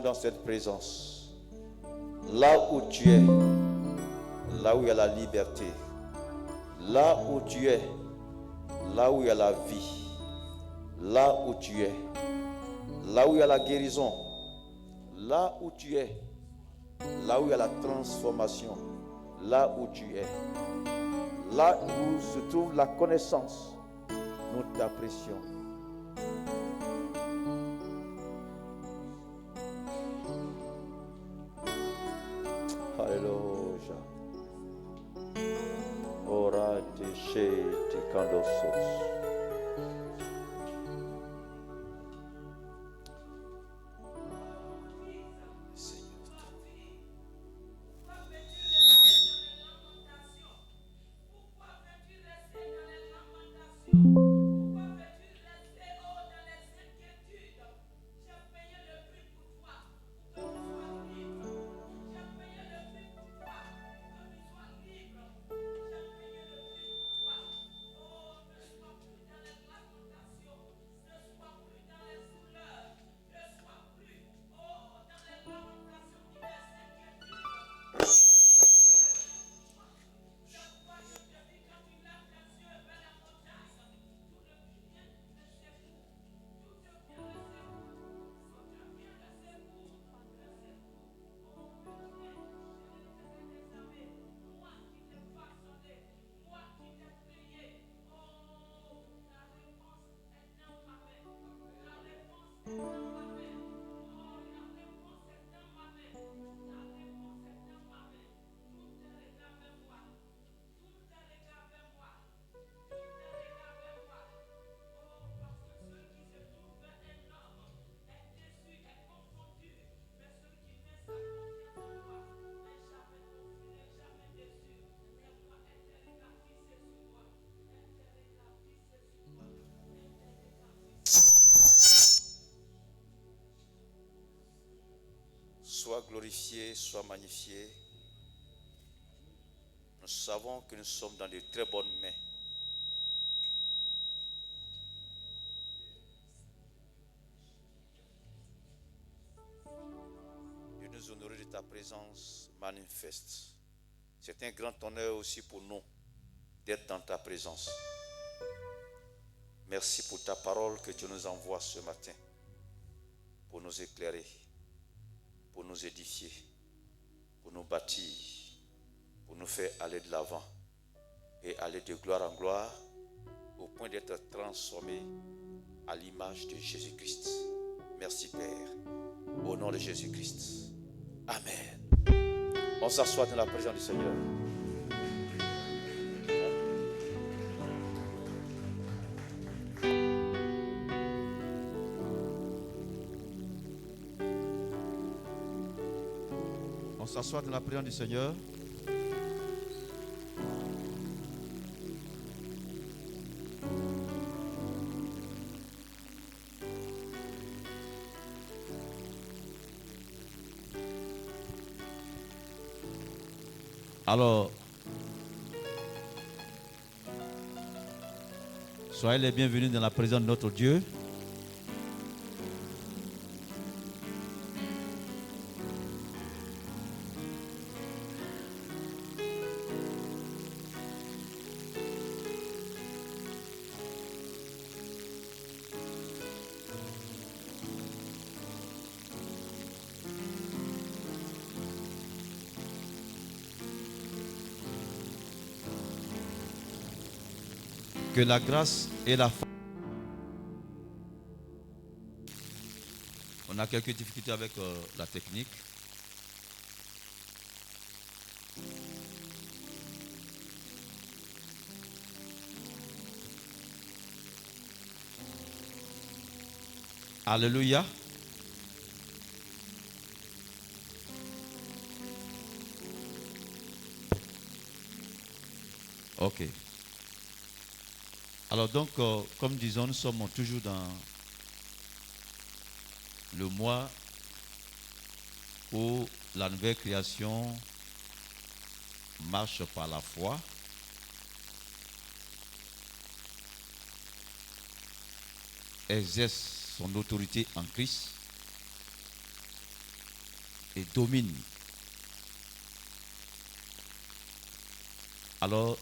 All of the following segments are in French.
dans cette présence. Là où tu es, là où il y a la liberté, là où tu es, là où il y a la vie, là où tu es, là où il y a la guérison, là où tu es, là où il y a la transformation, là où tu es, là où se trouve la connaissance, nous t'apprécions. Alléluia. Ora te she te kandosos. Sois glorifié, sois magnifié. Nous savons que nous sommes dans de très bonnes mains. Dieu nous honorer de ta présence manifeste. C'est un grand honneur aussi pour nous d'être dans ta présence. Merci pour ta parole que tu nous envoies ce matin pour nous éclairer, pour nous édifier, pour nous bâtir, pour nous faire aller de l'avant et aller de gloire en gloire au point d'être transformés à l'image de Jésus-Christ. Merci Père, au nom de Jésus-Christ. Amen. On s'assoit dans la présence du Seigneur. On s'assoit dans la présence du Seigneur. Alors, soyez les bienvenus dans la présence de notre Dieu. Que la grâce et la force. On a quelques difficultés avec la technique. Alléluia. Ok. Alors donc, comme disons, nous sommes toujours dans le mois où la nouvelle création marche par la foi. Exerce son autorité en Christ et domine. Alors,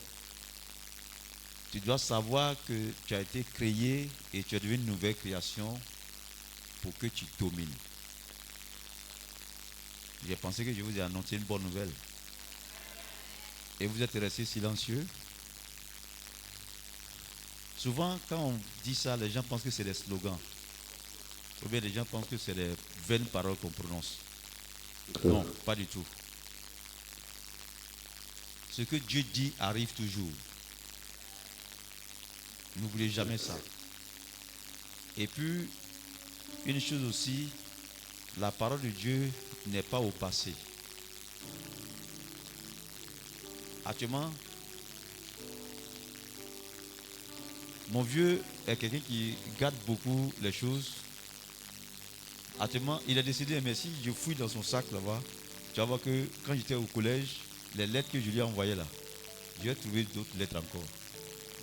tu dois savoir que tu as été créé et tu es devenu une nouvelle création pour que tu domines. J'ai pensé que je vous ai annoncé une bonne nouvelle. Et vous êtes resté silencieux. Souvent, quand on dit ça, les gens pensent que c'est des slogans. Ou bien les gens pensent que c'est des vaines paroles qu'on prononce. Non, pas du tout. Ce que Dieu dit arrive toujours. N'oubliez jamais ça. Et puis, une chose aussi, la parole de Dieu n'est pas au passé. Actuellement, mon vieux est quelqu'un qui garde beaucoup les choses. Actuellement, il a décidé, mais si je fouille dans son sac là-bas, tu vas voir que quand j'étais au collège, les lettres que je lui ai envoyées là, je vais trouver d'autres lettres encore.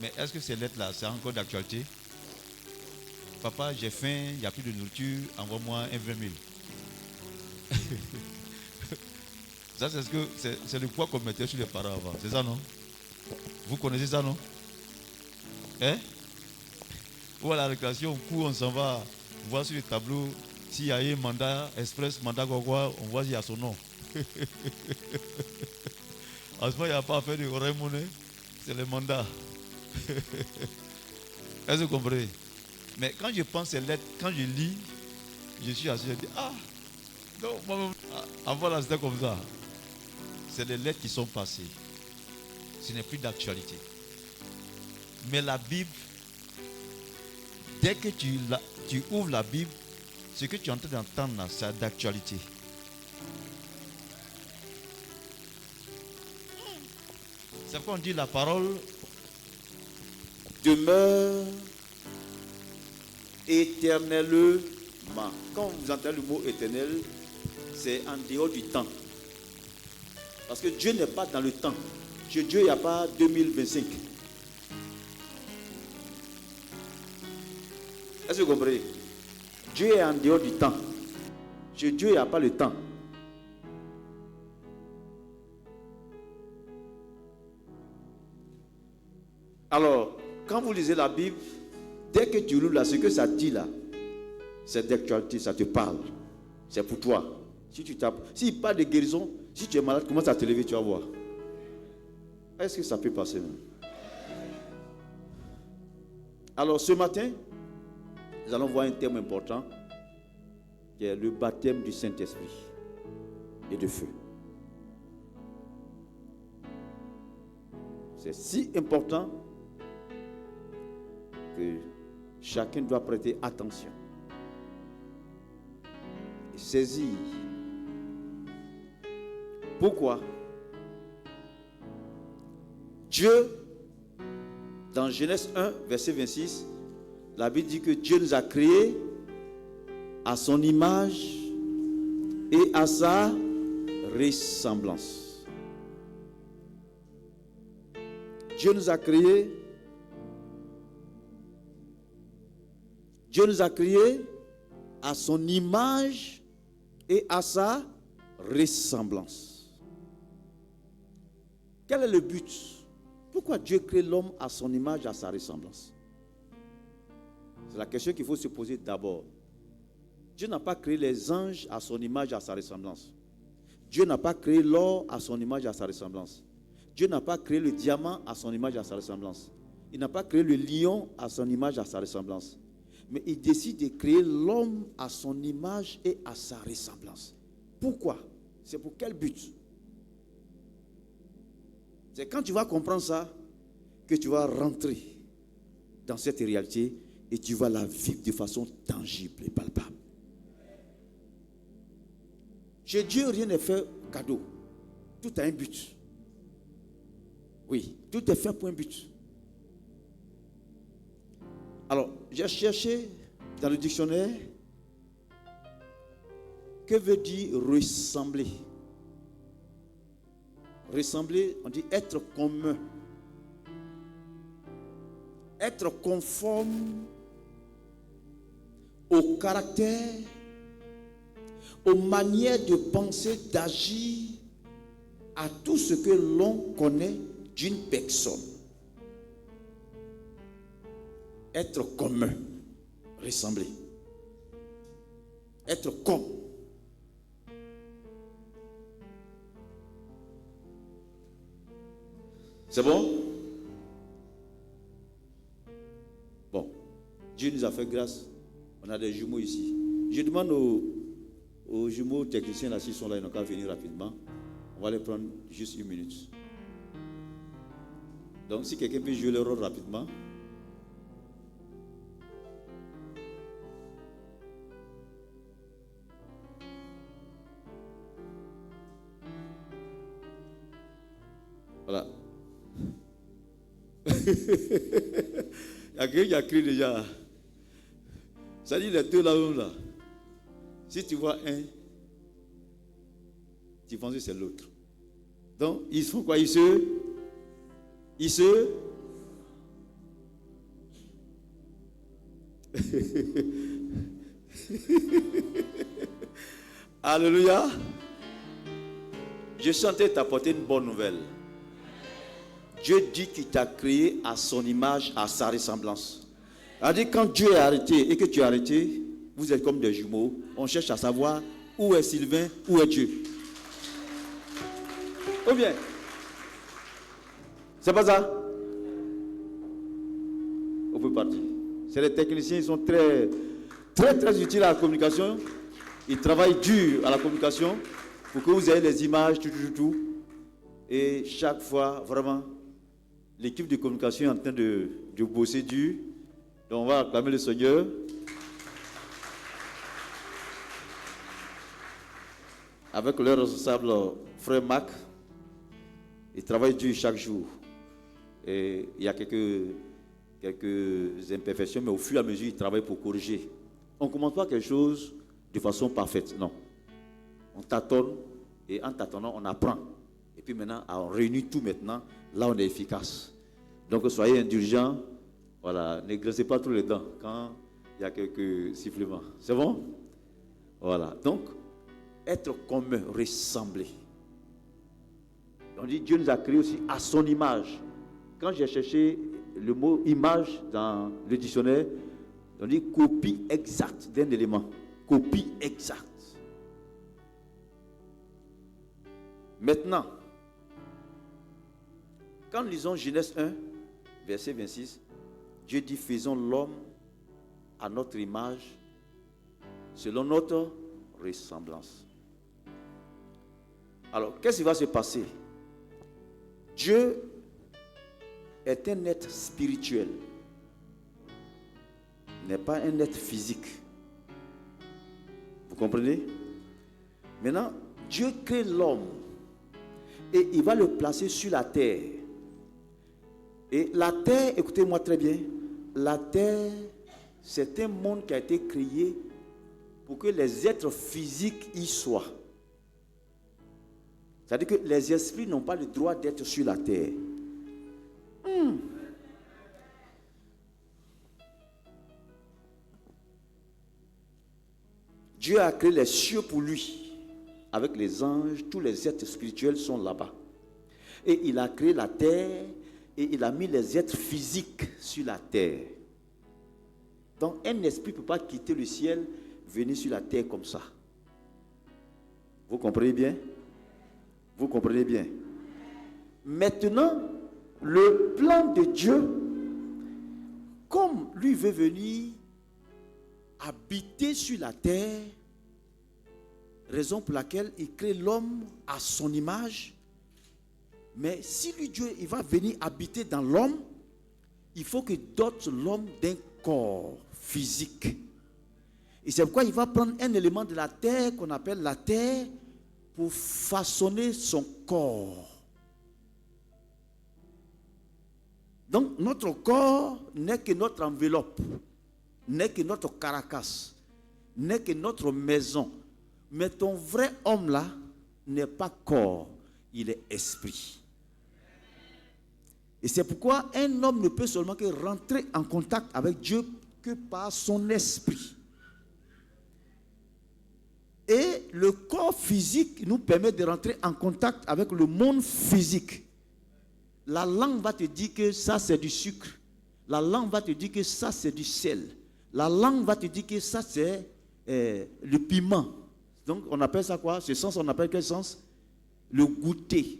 Mais est-ce que ces lettres-là, c'est encore d'actualité? Papa, j'ai faim, il n'y a plus de nourriture, envoie-moi un 20 000. Ça, c'est le poids qu'on mettait sur les parents avant. C'est ça, non? Vous connaissez ça, non? Hein? Ou à la récréation, on court, on s'en va voir sur le tableau s'il y a un mandat express, mandat quoi, on voit s'il y a son nom. En ce moment, il n'y a pas à faire de oreille monnaie, c'est le mandat. Est-ce que vous comprenez? Mais quand je pense ces lettres, quand je lis, je suis assis, je dis, ah, non, moi, avant là, c'était comme ça. C'est les lettres qui sont passées. Ce n'est plus d'actualité. Mais la Bible, dès que tu ouvres la Bible, ce que tu es en train d'entendre là, c'est d'actualité. C'est pourquoi on dit la parole demeure éternellement. Quand vous entendez le mot éternel, c'est en dehors du temps. Parce que Dieu n'est pas dans le temps. Chez Dieu, il n'y a pas 2025. Est-ce que vous comprenez? Dieu est en dehors du temps. Chez Dieu, il n'y a pas le temps. Alors, quand vous lisez la Bible, dès que tu lis là, ce que ça dit là, c'est d'actualité, ça te parle. C'est pour toi. Si tu tapes, s'il parle de guérison, si tu es malade, commence à te lever, tu vas voir. Est-ce que ça peut passer même? Alors ce matin, nous allons voir un thème important qui est le baptême du Saint-Esprit et de feu. C'est si important que chacun doit prêter attention et saisir. Pourquoi? Dieu, dans Genèse 1, verset 26, la Bible dit que Dieu nous a créés à son image et à sa ressemblance. Dieu nous a créés. Dieu nous a créés à son image et à sa ressemblance. Quel est le but? Pourquoi Dieu crée l'homme à son image et à sa ressemblance? C'est la question qu'il faut se poser d'abord. Dieu n'a pas créé les anges à son image et à sa ressemblance. Dieu n'a pas créé l'or à son image et à sa ressemblance. Dieu n'a pas créé le diamant à son image et à sa ressemblance. Il n'a pas créé le lion à son image et à sa ressemblance. Mais il décide de créer l'homme à son image et à sa ressemblance. Pourquoi? C'est pour quel but? C'est quand tu vas comprendre ça que tu vas rentrer dans cette réalité et tu vas la vivre de façon tangible et palpable. Chez Dieu, rien n'est fait cadeau. Tout a un but. Oui, tout est fait pour un but. Alors, j'ai cherché dans le dictionnaire que veut dire ressembler. Ressembler, on dit être commun. Être conforme au caractère aux manières de penser, d'agir, à tout ce que l'on connaît d'une personne. Être commun, ressembler. Être comme. C'est bon? Bon. Dieu nous a fait grâce. On a des jumeaux ici. Je demande aux jumeaux techniciens là, s'ils sont là, ils n'ont qu'à venir rapidement. On va les prendre juste 1 minute. Donc, si quelqu'un peut jouer le rôle rapidement. Voilà. Il y a quelqu'un qui a crié déjà. Ça dit les deux là. Si tu vois un, tu penses que c'est l'autre. Donc, ils font quoi? Ils se... Alléluia. Je suis en train de t'apporter une bonne nouvelle. Dieu dit qu'il t'a créé à son image, à sa ressemblance. C'est-à-dire quand Dieu est arrêté et que tu es arrêté, vous êtes comme des jumeaux. On cherche à savoir où est Sylvain, où est Dieu. Ou bien, c'est pas ça? On peut partir. C'est les techniciens, ils sont très utiles à la communication. Ils travaillent dur à la communication pour que vous ayez les images, tout. Et chaque fois, vraiment, l'équipe de communication est en train de bosser dur. Donc on va acclamer le Seigneur. Avec leur responsable, frère Marc, ils travaillent dur chaque jour. Et il y a quelques imperfections, mais au fur et à mesure, ils travaillent pour corriger. On ne commence pas quelque chose de façon parfaite, non. On tâtonne, et en tâtonnant, on apprend. Et puis maintenant, on réunit tout maintenant, là on est efficace. Donc soyez indulgents, voilà, ne graissez pas trop les dents quand il y a quelques sifflements. C'est bon? Voilà, donc, être commun, ressembler. On dit Dieu nous a créés aussi à son image. Quand j'ai cherché le mot image dans le dictionnaire, on dit copie exacte d'un élément. Copie exacte. Maintenant, quand nous lisons Genèse 1, verset 26, Dieu dit faisons l'homme à notre image, selon notre ressemblance. Alors, qu'est-ce qui va se passer? Dieu est un être spirituel, n'est pas un être physique. Vous comprenez? Maintenant, Dieu crée l'homme et il va le placer sur la terre. Et la terre, écoutez-moi très bien, la terre, c'est un monde qui a été créé pour que les êtres physiques y soient. C'est-à-dire que les esprits n'ont pas le droit d'être sur la terre. Dieu a créé les cieux pour lui. Avec les anges, tous les êtres spirituels sont là-bas. Et il a créé la terre et il a mis les êtres physiques sur la terre. Donc un esprit ne peut pas quitter le ciel, venir sur la terre comme ça. Vous comprenez bien? Vous comprenez bien? Maintenant, le plan de Dieu, comme lui veut venir habiter sur la terre, raison pour laquelle il crée l'homme à son image. Mais si lui, Dieu, il va venir habiter dans l'homme, il faut qu'il dote l'homme d'un corps physique. Et c'est pourquoi il va prendre un élément de la terre qu'on appelle la terre pour façonner son corps. Donc notre corps n'est que notre enveloppe, n'est que notre caracasse, n'est que notre maison. Mais ton vrai homme là n'est pas corps, il est esprit. Et c'est pourquoi un homme ne peut seulement que rentrer en contact avec Dieu que par son esprit. Et le corps physique nous permet de rentrer en contact avec le monde physique. La langue va te dire que ça c'est du sucre. La langue va te dire que ça c'est du sel. La langue va te dire que ça c'est le piment. Donc on appelle ça quoi? Ce sens, on appelle quel sens? Le goûter.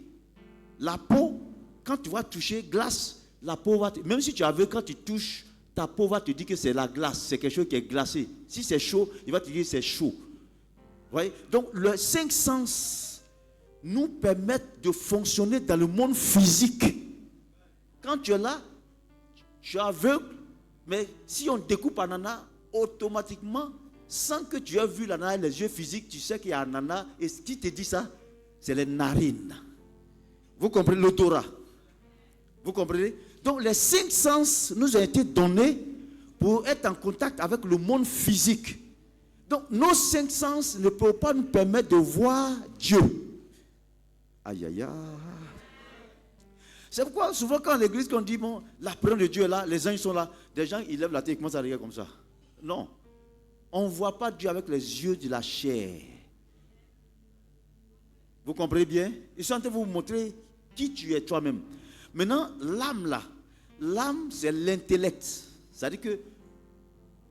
La peau, quand tu vas toucher glace, la peau va te... Même si tu as vu, quand tu touches, ta peau va te dire que c'est la glace. C'est quelque chose qui est glacé. Si c'est chaud, il va te dire que c'est chaud. Vous voyez? Donc les 5 sens nous permettent de fonctionner dans le monde physique. Quand tu es là, tu es aveugle, mais si on découpe un ananas, automatiquement, sans que tu aies vu l'ananas avec les yeux physiques, tu sais qu'il y a un ananas. Et ce qui te dit ça, c'est les narines. Vous comprenez l'odorat? Vous comprenez? Donc les 5 sens nous ont été donnés pour être en contact avec le monde physique. Donc, nos 5 sens ne peuvent pas nous permettre de voir Dieu. Aïe, aïe, aïe. C'est pourquoi, souvent, quand l'église, on dit, bon, la présence de Dieu est là, les anges sont là, des gens, ils lèvent la tête et commencent à regarder comme ça. Non. On ne voit pas Dieu avec les yeux de la chair. Vous comprenez bien? Ils sont en train de vous montrer qui tu es toi-même. Maintenant, l'âme, là, l'âme, c'est l'intellect. C'est-à-dire que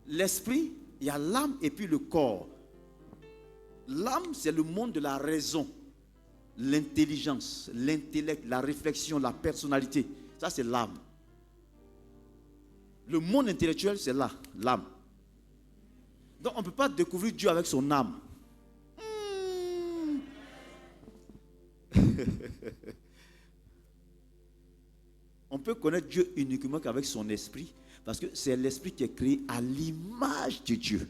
l'esprit, il y a l'âme et puis le corps. L'âme, c'est le monde de la raison, l'intelligence, l'intellect, la réflexion, la personnalité. Ça, c'est l'âme. Le monde intellectuel, c'est là, l'âme. Donc, on ne peut pas découvrir Dieu avec son âme. On peut connaître Dieu uniquement qu'avec son esprit. Parce que c'est l'esprit qui est créé à l'image de Dieu.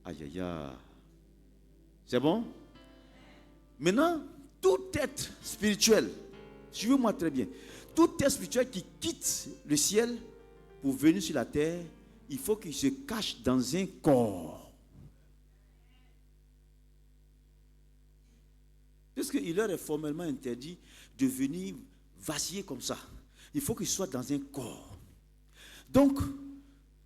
Aïe, aïe, aïe. C'est bon? Maintenant, tout être spirituel, suivez-moi très bien, tout être spirituel qui quitte le ciel pour venir sur la terre, il faut qu'il se cache dans un corps. Puisqu'il leur est formellement interdit de venir vaciller comme ça. Il faut qu'il soit dans un corps. Donc,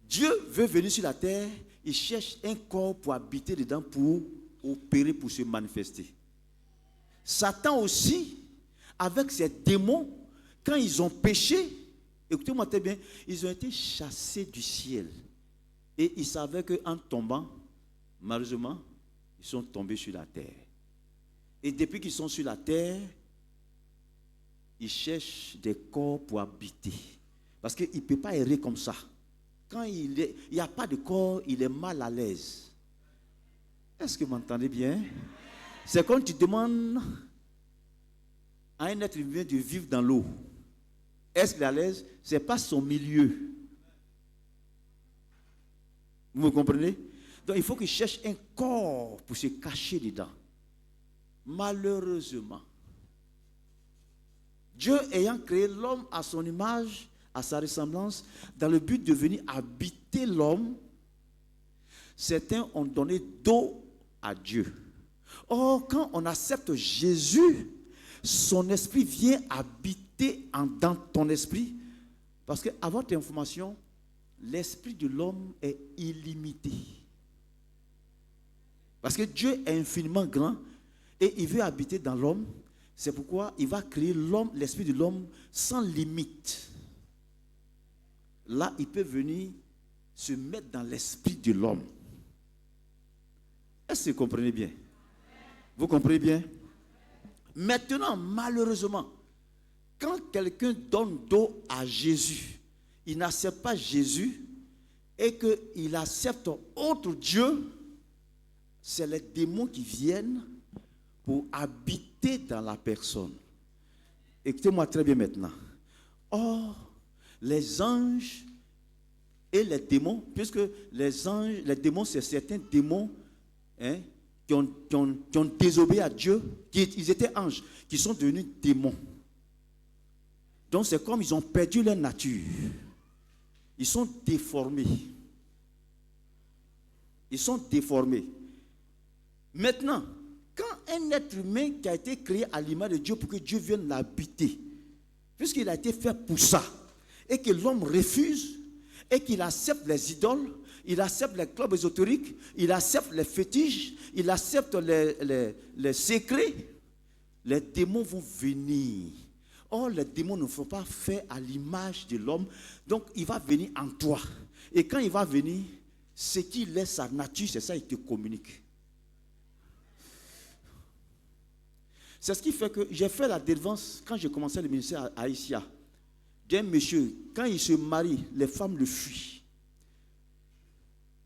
Dieu veut venir sur la terre, il cherche un corps pour habiter dedans, pour opérer, pour se manifester. Satan aussi, avec ses démons, quand ils ont péché, écoutez-moi très bien, ils ont été chassés du ciel. Et ils savaient qu'en tombant, malheureusement, ils sont tombés sur la terre. Et depuis qu'ils sont sur la terre, ils cherchent des corps pour habiter. Parce qu'il ne peut pas errer comme ça. Quand il n'y a pas de corps, il est mal à l'aise. Est-ce que vous m'entendez bien? C'est quand tu demandes à un être humain de vivre dans l'eau. Est-ce qu'il est à l'aise? Ce n'est pas son milieu. Vous me comprenez? Donc il faut qu'il cherche un corps pour se cacher dedans. Malheureusement, Dieu ayant créé l'homme à son image, à sa ressemblance, dans le but de venir habiter l'homme, certains ont donné dos à Dieu. Or, quand on accepte Jésus, son esprit vient habiter dans ton esprit. Parce qu'à votre information, l'esprit de l'homme est illimité. Parce que Dieu est infiniment grand et il veut habiter dans l'homme. C'est pourquoi il va créer l'homme, l'esprit de l'homme sans limite. Là, il peut venir se mettre dans l'esprit de l'homme. Est-ce que vous comprenez bien? Vous comprenez bien? Maintenant, malheureusement, quand quelqu'un donne dos à Jésus, il n'accepte pas Jésus et qu'il accepte autre Dieu, c'est les démons qui viennent pour habiter dans la personne. Écoutez-moi très bien maintenant. Or, les anges et les démons, puisque les anges, les démons, c'est certains démons qui ont désobéi à Dieu, ils étaient anges, qui sont devenus démons. Donc c'est comme ils ont perdu leur nature. Ils sont déformés. Ils sont déformés. Maintenant, quand un être humain qui a été créé à l'image de Dieu pour que Dieu vienne l'habiter, puisqu'il a été fait pour ça, et que l'homme refuse, et qu'il accepte les idoles, il accepte les clubs ésotériques, il accepte les fétiches, il accepte les secrets. Les démons vont venir. Or, les démons ne sont pas faits à l'image de l'homme. Donc, il va venir en toi. Et quand il va venir, ce qu'il est, sa nature, c'est ça, il te communique. C'est ce qui fait que j'ai fait la délivrance quand j'ai commencé le ministère à Haïtia. D'un monsieur, quand il se marie, les femmes le fuient.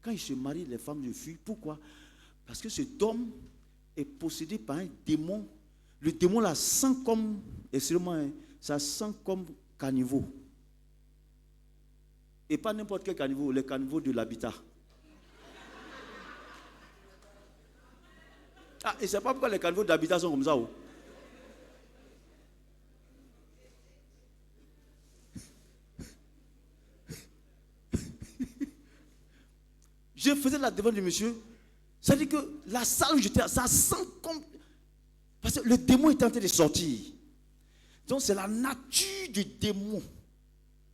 Quand il se marie, les femmes le fuient. Pourquoi? Parce que cet homme est possédé par un démon. Le démon là sent comme, excusez-moi, ça sent comme caniveau. Et pas n'importe quel caniveau, les caniveaux de l'habitat. Ah, et c'est pas pourquoi les caniveaux d'habitat sont comme ça. Oh. Je faisais la demande du monsieur. Ça dit que la salle où j'étais, ça sent comme... Parce que le démon est en train de sortir. Donc c'est la nature du démon.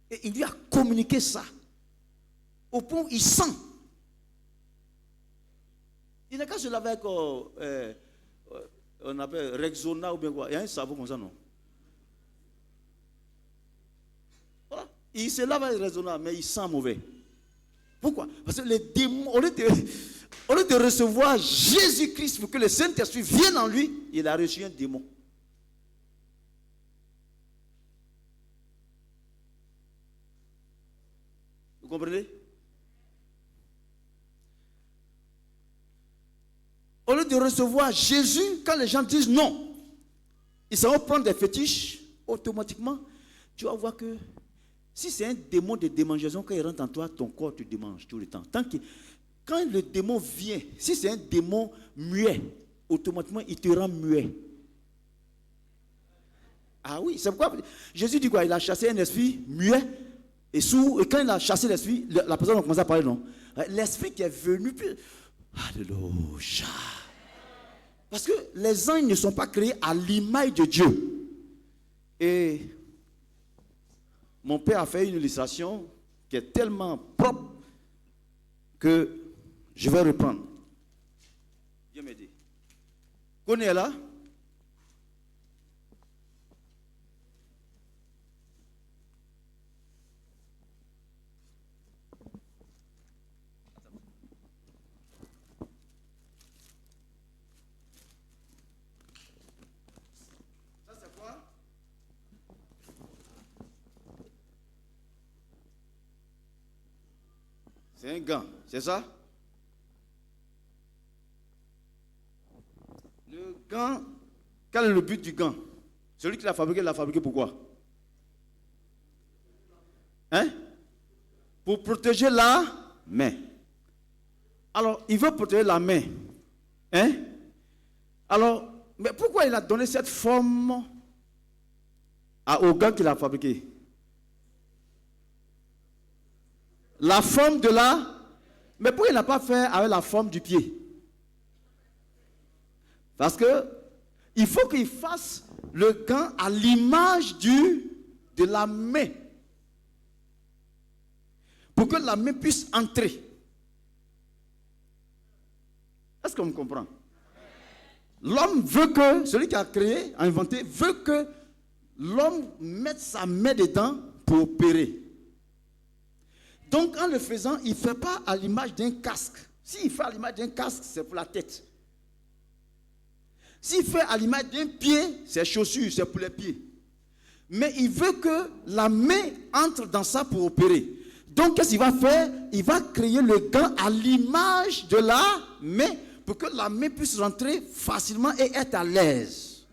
Et il lui a communiqué ça. Au point où il sent. Il n'a qu'à se laver avec, on appelle Rexona ou bien quoi. Il y a un savon comme ça, non? Voilà. Il se lave avec Rexona, mais il sent mauvais. Pourquoi? Parce que les démons, au lieu de recevoir Jésus-Christ pour que le Saint-Esprit vienne en lui, il a reçu un démon. Vous comprenez? Au lieu de recevoir Jésus, quand les gens disent non, ils s'en vont prendre des fétiches, automatiquement, tu vas voir que si c'est un démon de démangeaison, quand il rentre en toi, ton corps te démange tout le temps. Quand le démon vient, si c'est un démon muet, automatiquement, il te rend muet. Ah oui, c'est pourquoi Jésus dit quoi? Il a chassé un esprit muet et sourd. Et quand il a chassé l'esprit, la personne a commencé à parler, non? L'esprit qui est venu, alléluia. Parce que les anges ne sont pas créés à l'image de Dieu. Et mon père a fait une illustration qui est tellement propre que je vais reprendre. Viens m'aider. Qu'on est là? Ça c'est quoi? C'est un gant, c'est ça? Le gant, quel est le but du gant? Celui qui l'a fabriqué pourquoi? Hein? Pour protéger la main. Alors, il veut protéger la main. Hein? Alors, mais pourquoi il a donné cette forme au gant qu'il a fabriqué? La forme de la... Mais pourquoi il n'a pas fait avec la forme du pied? Parce que il faut qu'il fasse le gant à l'image de la main. Pour que la main puisse entrer. Est-ce qu'on me comprend? L'homme veut que, celui qui a créé, a inventé, veut que l'homme mette sa main dedans pour opérer. Donc, en le faisant, il ne fait pas à l'image d'un casque. S'il fait à l'image d'un casque, c'est pour la tête. S'il fait à l'image d'un pied, c'est chaussures, c'est pour les pieds. Mais il veut que la main entre dans ça pour opérer. Donc, qu'est-ce qu'il va faire? Il va créer le gant à l'image de la main pour que la main puisse rentrer facilement et être à l'aise.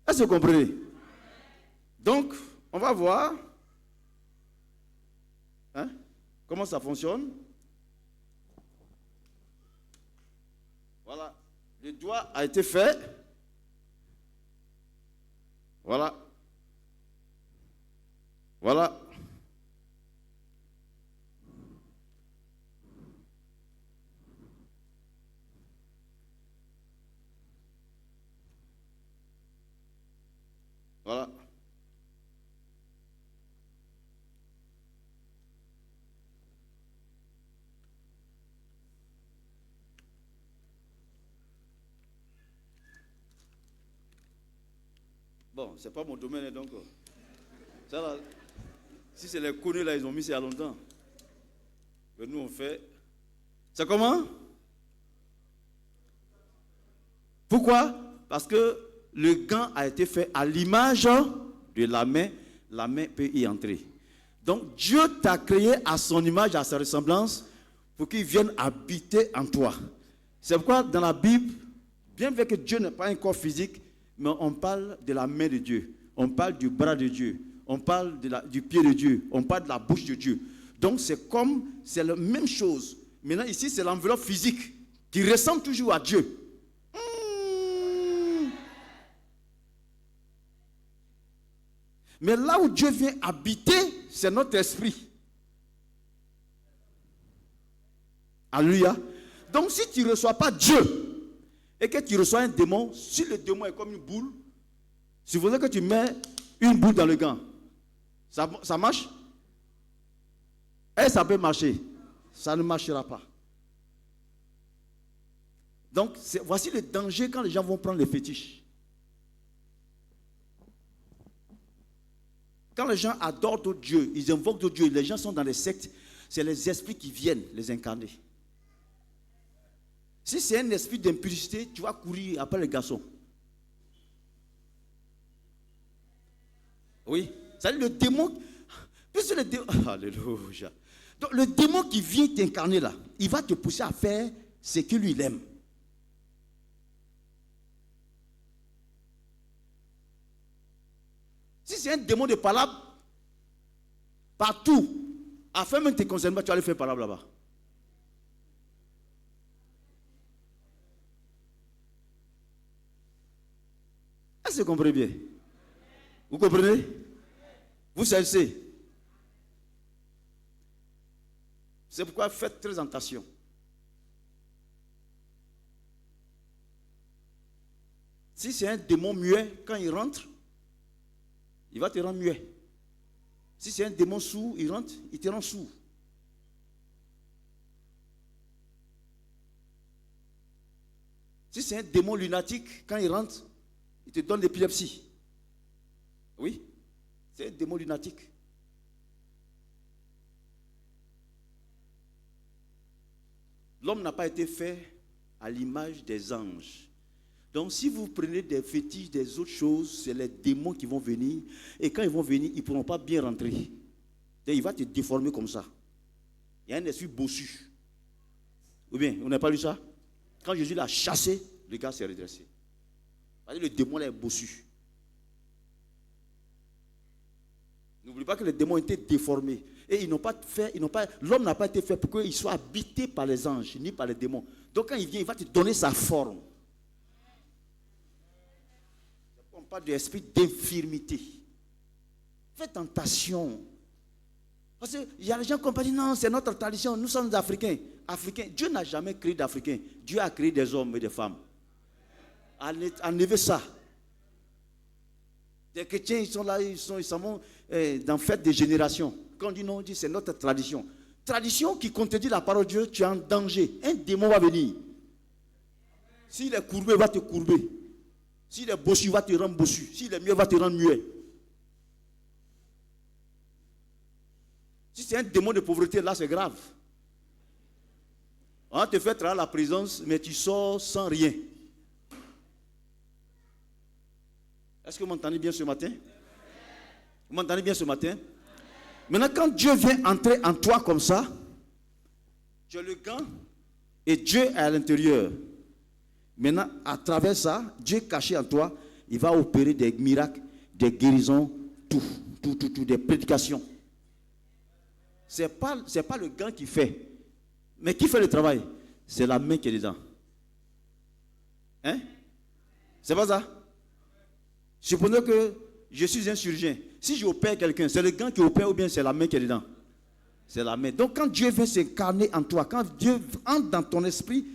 Est-ce que vous comprenez? Donc, on va voir. Hein? Comment ça fonctionne? Voilà. Le doigt a été fait. Voilà. Voilà. Voilà. Bon, c'est pas mon domaine, donc. Ça, là, si c'est les connus, là, ils ont mis ça il y a longtemps. Mais nous, on fait. C'est comment? Pourquoi? Parce que le gant a été fait à l'image de la main peut y entrer. Donc Dieu t'a créé à son image, à sa ressemblance, pour qu'il vienne habiter en toi. C'est pourquoi dans la Bible, bien vrai que Dieu n'est pas un corps physique, mais on parle de la main de Dieu, on parle du bras de Dieu, on parle du pied de Dieu, on parle de la bouche de Dieu. Donc c'est la même chose. Maintenant ici c'est l'enveloppe physique qui ressemble toujours à Dieu. Mais là où Dieu vient habiter, c'est notre esprit. Alléluia. Donc si tu ne reçois pas Dieu et que tu reçois un démon, si le démon est comme une boule, supposez que tu mets une boule dans le gant, ça marche? Et ça peut marcher. Ça ne marchera pas. Donc voici le danger quand les gens vont prendre les fétiches. Quand les gens adorent d'autres dieux, ils invoquent d'autres dieux, les gens sont dans les sectes, c'est les esprits qui viennent les incarner. Si c'est un esprit d'impudicité, tu vas courir après les garçons. Oui, c'est-à-dire le démon. Puisque le démon, alléluia. Donc le démon qui vient t'incarner là, il va te pousser à faire ce que lui il aime. Si c'est un démon de palabre, partout, afin même que tu ne te concernes pas, tu vas aller faire palabre là-bas. Est-ce que vous comprenez bien? Vous comprenez? Vous cessez. C'est pourquoi faites très attention. Si c'est un démon muet, quand il rentre, il va te rendre muet. Si c'est un démon sourd, il rentre, il te rend sourd. Si c'est un démon lunatique, quand il rentre, il te donne l'épilepsie. Oui, c'est un démon lunatique. L'homme n'a pas été fait à l'image des anges. Donc si vous prenez des fétiches, des autres choses, c'est les démons qui vont venir. Et quand ils vont venir, ils ne pourront pas bien rentrer. Et il va te déformer comme ça. Il y a un esprit bossu. Ou bien, on n'a pas lu ça? Quand Jésus l'a chassé, le gars s'est redressé. Le démon là est bossu. N'oublie pas que les démons ont été déformés. Et l'homme n'a pas été fait pour qu'il soit habité par les anges, ni par les démons. Donc quand il vient, il va te donner sa forme. On parle de l'esprit d'infirmité. Faites attention. Parce qu'il y a des gens qui ont dit non, c'est notre tradition, nous sommes Africains. Dieu n'a jamais créé d'Africains. Dieu a créé des hommes et des femmes. Enlevez ça. Les chrétiens, ils sont là, ils sont dans fête des générations. Quand on dit non, on dit c'est notre tradition. Tradition qui contredit la parole de Dieu, tu es en danger. Un démon va venir. S'il est courbé, il va te courber. S'il est bossu, il va te rendre bossu. S'il est muet, il va te rendre muet. Si c'est un démon de pauvreté, là c'est grave. On te fait travailler à la présence, mais tu sors sans rien. Est-ce que vous m'entendez bien ce matin? Vous m'entendez bien ce matin? Maintenant, quand Dieu vient entrer en toi comme ça, tu as le gant et Dieu est à l'intérieur. Maintenant, à travers ça, Dieu caché en toi, il va opérer des miracles, des guérisons, tout, des prédications. Ce n'est pas le gant qui fait. Mais qui fait le travail? C'est la main qui est dedans. Hein? C'est pas ça? Supposons que je suis un chirurgien. Si j'opère quelqu'un, c'est le gant qui opère ou bien c'est la main qui est dedans? C'est la main. Donc quand Dieu vient s'incarner en toi, quand Dieu entre dans ton esprit,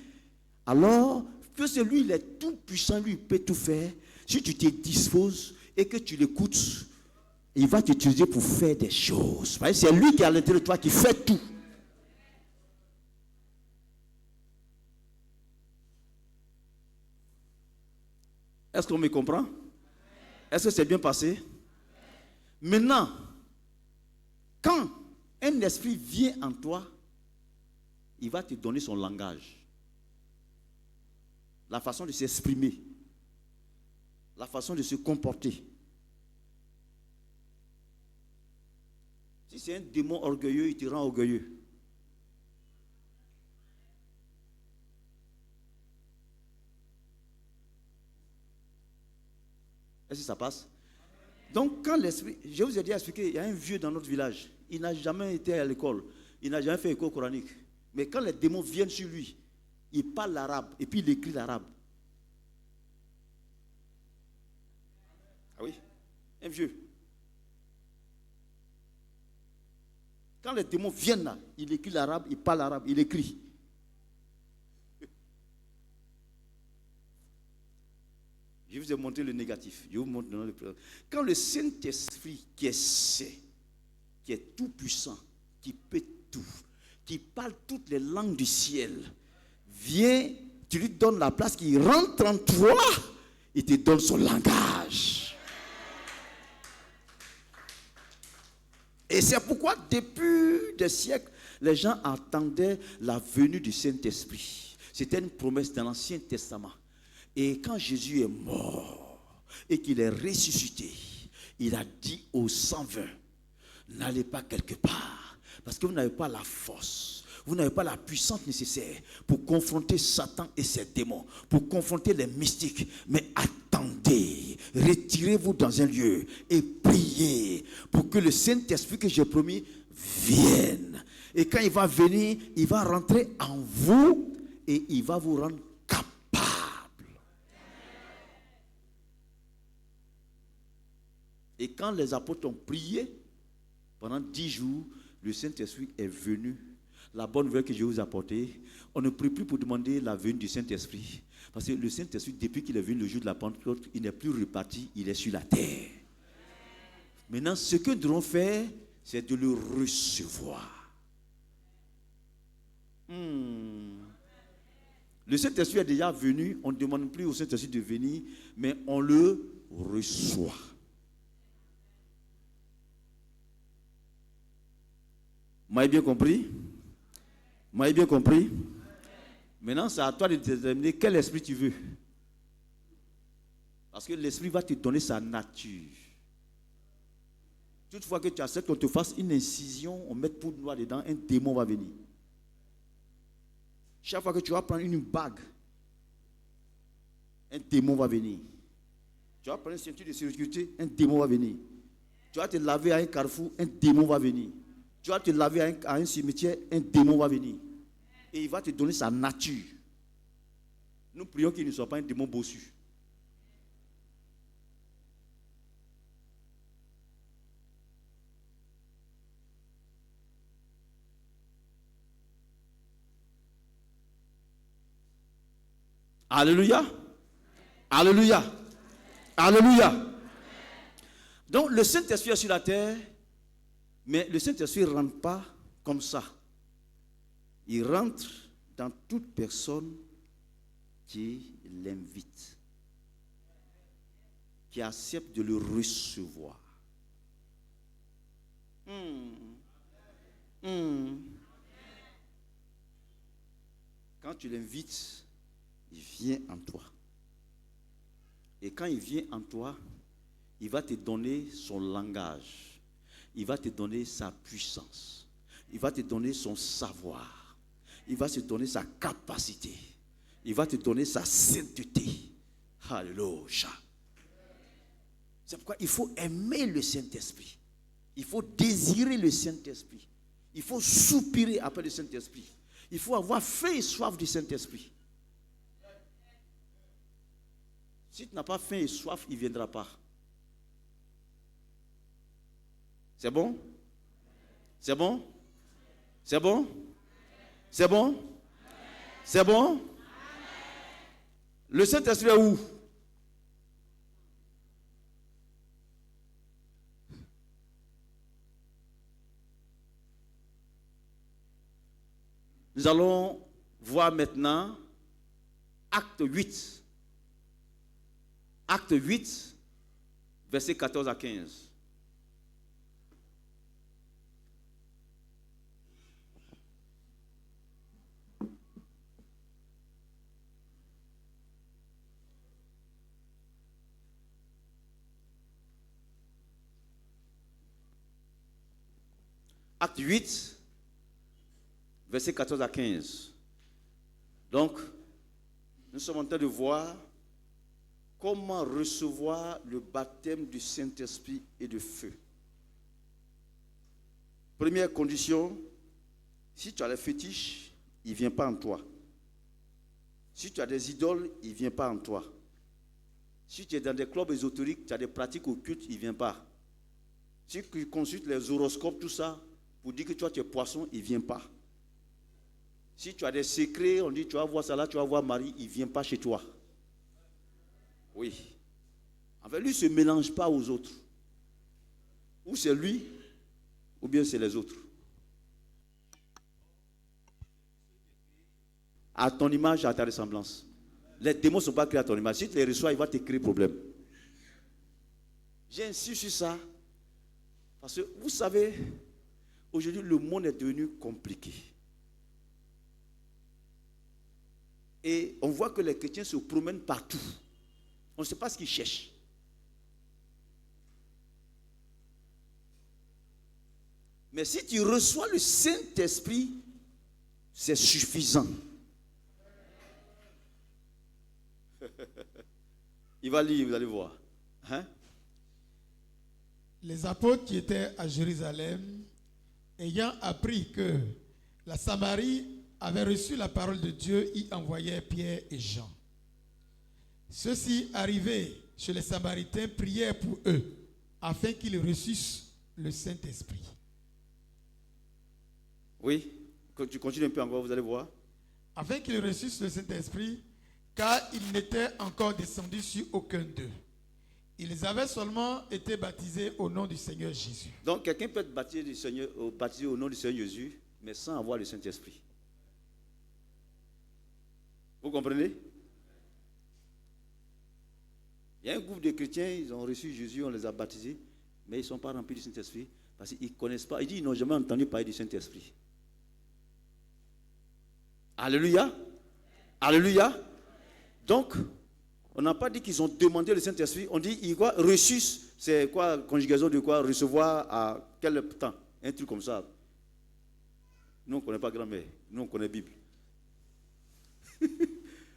alors que c'est lui, il est tout puissant, lui, il peut tout faire. Si tu te disposes et que tu l'écoutes, il va t'utiliser pour faire des choses. C'est lui qui est à l'intérieur de toi qui fait tout. Est-ce qu'on me comprend? Est-ce que c'est bien passé? Maintenant, quand un esprit vient en toi, il va te donner son langage. La façon de s'exprimer. La façon de se comporter. Si c'est un démon orgueilleux, il te rend orgueilleux. Est-ce que ça passe? Donc, quand l'esprit, je vous ai déjà expliqué, il y a un vieux dans notre village, il n'a jamais été à l'école, il n'a jamais fait école coranique. Mais quand les démons viennent sur lui, il parle l'arabe et puis il écrit l'arabe. Ah oui, un vieux. Quand les démons viennent là, il écrit l'arabe, il parle l'arabe, il écrit. Je vous ai montré le négatif. Je vous montre le présent. Quand le Saint-Esprit qui est saint, qui est tout puissant, qui peut tout, qui parle toutes les langues du ciel, vient, tu lui donnes la place, qu'il rentre en toi, il te donne son langage. Et c'est pourquoi depuis des siècles, les gens attendaient la venue du Saint-Esprit. C'était une promesse dans l'Ancien Testament. Et quand Jésus est mort et qu'il est ressuscité, il a dit aux 120, n'allez pas quelque part, parce que vous n'avez pas la force, vous n'avez pas la puissance nécessaire pour confronter Satan et ses démons, pour confronter les mystiques. Mais attendez, retirez-vous dans un lieu et priez pour que le Saint-Esprit que j'ai promis vienne. Et quand il va venir, il va rentrer en vous et il va vous rendre capable. Et quand les apôtres ont prié, pendant 10 jours, le Saint-Esprit est venu. La bonne nouvelle que je vous ai apportée, on ne prie plus pour demander la venue du Saint-Esprit. Parce que le Saint-Esprit, depuis qu'il est venu le jour de la Pentecôte, il n'est plus reparti, il est sur la terre. Maintenant, ce que nous devons faire, c'est de le recevoir. Le Saint-Esprit est déjà venu, on ne demande plus au Saint-Esprit de venir, mais on le reçoit. Vous m'avez bien compris? Vous m'avez bien compris? Maintenant, c'est à toi de déterminer quel esprit tu veux. Parce que l'esprit va te donner sa nature. Toutefois que tu acceptes qu'on te fasse une incision, on mette poudre noire dedans, un démon va venir. Chaque fois que tu vas prendre une bague, un démon va venir. Tu vas prendre une ceinture de sécurité, un démon va venir. Tu vas te laver à un carrefour, un démon va venir. Tu vas te laver à un cimetière, un démon va venir. Et il va te donner sa nature. Nous prions qu'il ne soit pas un démon bossu. Alléluia. Alléluia. Alléluia. Donc le Saint-Esprit est sur la terre, mais le Saint-Esprit ne rentre pas comme ça. Il rentre dans toute personne qui l'invite, qui accepte de le recevoir. Quand tu l'invites, il vient en toi. Et quand il vient en toi, il va te donner son langage. Il va te donner sa puissance. Il va te donner son savoir. Il va te donner sa capacité. Il va te donner sa sainteté. Alléluia. C'est pourquoi il faut aimer le Saint-Esprit. Il faut désirer le Saint-Esprit. Il faut soupirer après le Saint-Esprit. Il faut avoir faim et soif du Saint-Esprit. Si tu n'as pas faim et soif, il ne viendra pas. C'est bon? C'est bon? C'est bon? C'est bon? C'est bon? Le Saint-Esprit est où? Nous allons voir maintenant acte 8. Acte 8, versets 14 à 15. Acte 8, versets 14 à 15. Donc, nous sommes en train de voir comment recevoir le baptême du Saint-Esprit et de feu. Première condition, si tu as les fétiches, il ne vient pas en toi. Si tu as des idoles, il ne vient pas en toi. Si tu es dans des clubs ésotériques, tu as des pratiques occultes, il ne vient pas. Si tu consultes les horoscopes, tout ça, pour dire que toi tu es poisson, il ne vient pas. Si tu as des secrets, on dit tu vas voir ça là, tu vas voir Marie, il ne vient pas chez toi. Oui. En fait, lui ne se mélange pas aux autres. Ou c'est lui, ou bien c'est les autres. À ton image, à ta ressemblance. Les démons ne sont pas créés à ton image. Si tu les reçois, il va te créer problème. J'insiste sur ça. Parce que vous savez, aujourd'hui, le monde est devenu compliqué. Et on voit que les chrétiens se promènent partout. On ne sait pas ce qu'ils cherchent. Mais si tu reçois le Saint-Esprit, c'est suffisant. Il va lire, vous allez voir. Hein? Les apôtres qui étaient à Jérusalem, ayant appris que la Samarie avait reçu la parole de Dieu, y envoyaient Pierre et Jean. Ceux-ci, arrivés chez les Samaritains, prièrent pour eux, afin qu'ils reçussent le Saint-Esprit. Oui, tu continues un peu encore, vous allez voir. Afin qu'ils reçussent le Saint-Esprit, car il n'était encore descendu sur aucun d'eux. Ils avaient seulement été baptisés au nom du Seigneur Jésus. Donc quelqu'un peut être baptisé au nom du Seigneur Jésus, mais sans avoir le Saint-Esprit. Vous comprenez? Il y a un groupe de chrétiens, ils ont reçu Jésus, on les a baptisés, mais ils ne sont pas remplis du Saint-Esprit parce qu'ils ne connaissent pas. Ils disent qu'ils n'ont jamais entendu parler du Saint-Esprit. Alléluia. Alléluia. Donc, on n'a pas dit qu'ils ont demandé le Saint-Esprit, on dit ils reçu, c'est quoi, conjugaison de quoi, recevoir à quel temps? Un truc comme ça. Nous, on ne connaît pas grand-mère, nous, on connaît Bible.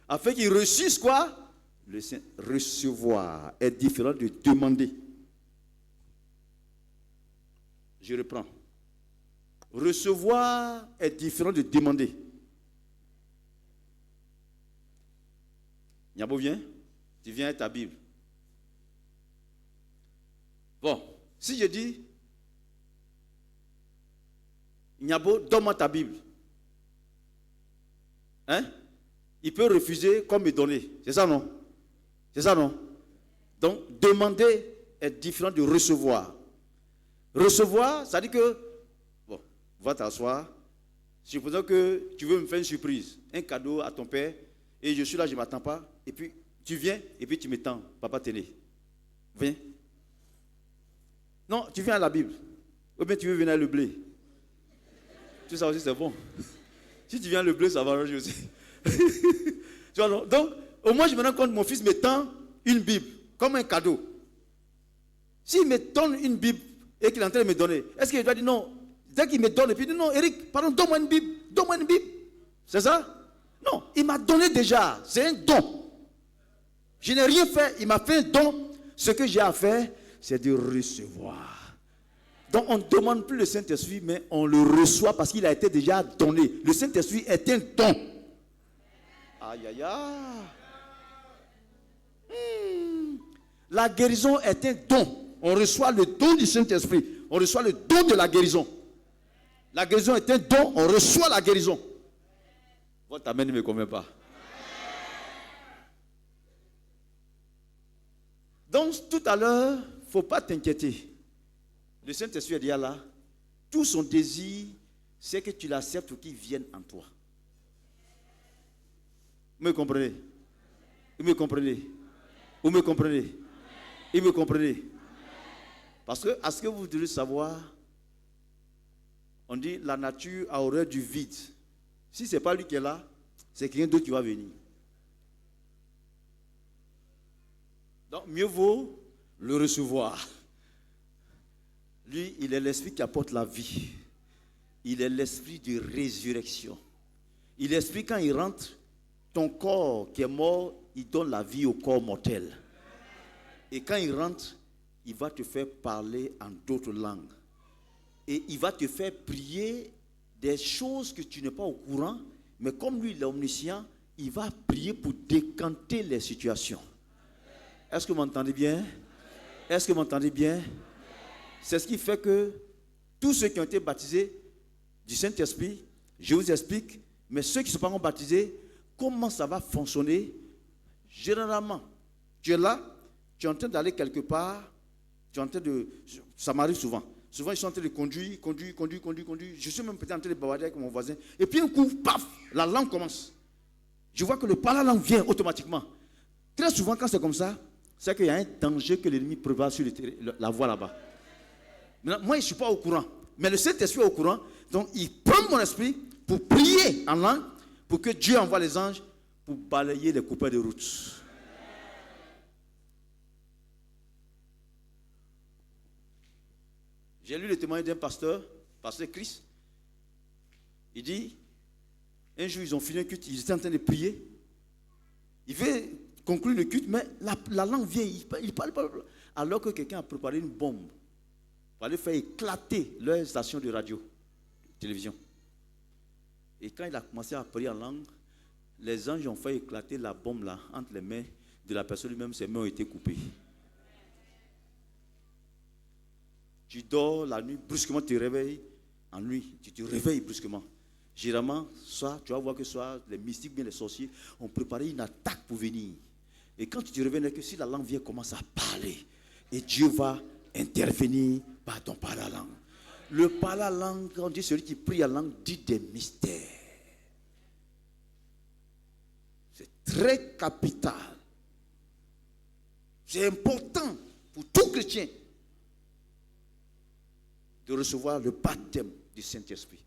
Afin qu'ils reçussent quoi? Le Saint. Recevoir est différent de demander. Je reprends. Recevoir est différent de demander. Nyabo, viens. Tu viens avec ta Bible. Bon, si je dis, Nyabo, donne-moi ta Bible. Hein? Il peut refuser comme me donner. C'est ça, non? C'est ça, non? Donc, demander est différent de recevoir. Recevoir, ça dit que, bon, va t'asseoir. Supposons que tu veux me faire une surprise, un cadeau à ton père, et je suis là, je ne m'attends pas, et puis tu viens, et puis tu me tends, papa télé. Viens. Non, tu viens à la Bible. Ou bien tu veux venir à le blé. Tout ça aussi, c'est bon. Si tu viens à le blé, ça va arranger aussi. Tu vois, donc, au moins, je me rends compte, mon fils me tend une Bible, comme un cadeau. S'il me donne une Bible et qu'il est en train de me donner, est-ce qu'il doit dire non? Dès qu'il me donne, et puis il dit non, Eric, pardon, donne-moi une Bible, donne-moi une Bible. C'est ça? Non, il m'a donné déjà, c'est un don. Je n'ai rien fait, il m'a fait un don. Ce que j'ai à faire, c'est de recevoir. Donc on ne demande plus le Saint-Esprit, mais on le reçoit parce qu'il a été déjà donné. Le Saint-Esprit est un don. Aïe, aïe, aïe. La guérison est un don. On reçoit le don du Saint-Esprit. On reçoit le don de la guérison. La guérison est un don, on reçoit la guérison. Votre amen ne me convainc pas. Donc, tout à l'heure, il ne faut pas t'inquiéter. Le Saint-Esprit est déjà là. Tout son désir, c'est que tu l'acceptes ou qu'il vienne en toi. Vous me comprenez? Vous me comprenez? Vous me comprenez? Vous me comprenez? Parce que, à ce que vous devez savoir, on dit la nature a horreur du vide. Si ce n'est pas lui qui est là, c'est quelqu'un d'autre qui va venir. Donc, mieux vaut le recevoir. Lui, il est l'esprit qui apporte la vie. Il est l'esprit de résurrection. Il est l'esprit, quand il rentre, ton corps qui est mort, il donne la vie au corps mortel. Et quand il rentre, il va te faire parler en d'autres langues. Et il va te faire prier des choses que tu n'es pas au courant. Mais comme lui, il est omniscient, il va prier pour décanter les situations. Est-ce que vous m'entendez bien? Est-ce que vous m'entendez bien? C'est ce qui fait que tous ceux qui ont été baptisés du Saint-Esprit, je vous explique, mais ceux qui ne sont pas encore baptisés, comment ça va fonctionner? Généralement, tu es là, tu es en train d'aller quelque part, tu es en train de... Ça m'arrive souvent. Souvent, ils sont en train de conduire. Je suis même peut-être en train de bavarder avec mon voisin. Et puis un coup, paf, la langue commence. Je vois que le parler-langue vient automatiquement. Très souvent, quand c'est comme ça, c'est qu'il y a un danger que l'ennemi prévoit sur la voie là-bas. Maintenant, moi, je ne suis pas au courant. Mais le Saint-Esprit est au courant. Donc, il prend mon esprit pour prier en langue, pour que Dieu envoie les anges pour balayer les coupeurs de route. J'ai lu le témoignage d'un pasteur Chris. Il dit, un jour, ils ont fini un culte, ils étaient en train de prier. Il veut conclure le culte, mais la langue vient, il parle. Alors que quelqu'un a préparé une bombe pour aller faire éclater leur station de radio, de télévision. Et quand il a commencé à prier en langue, les anges ont fait éclater la bombe là, entre les mains de la personne lui-même, ses mains ont été coupées. Tu dors la nuit, brusquement tu te réveilles en nuit, tu te réveilles brusquement. Généralement, soit, tu vas voir que soit les mystiques, bien les sorciers, ont préparé une attaque pour venir. Et quand tu te réveilles, que si la langue vient, commence à parler. Et Dieu va intervenir par ton parler-langue. Le parler-langue, on dit celui qui prie en langue, dit des mystères. C'est très capital. C'est important pour tout chrétien de recevoir le baptême du Saint-Esprit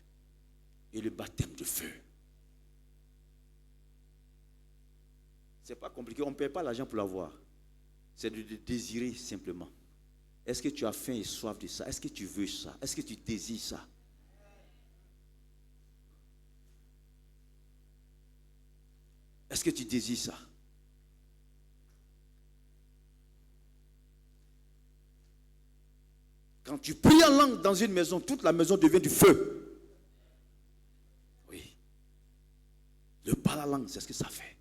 et le baptême de feu. Ce n'est pas compliqué, on ne paie pas l'argent pour l'avoir. C'est de le désirer simplement. Est-ce que tu as faim et soif de ça? Est-ce que tu veux ça? Est-ce que tu désires ça? Est-ce que tu désires ça? Quand tu pries en langue dans une maison, toute la maison devient du feu. Oui. Le parler-langue, c'est ce que ça fait.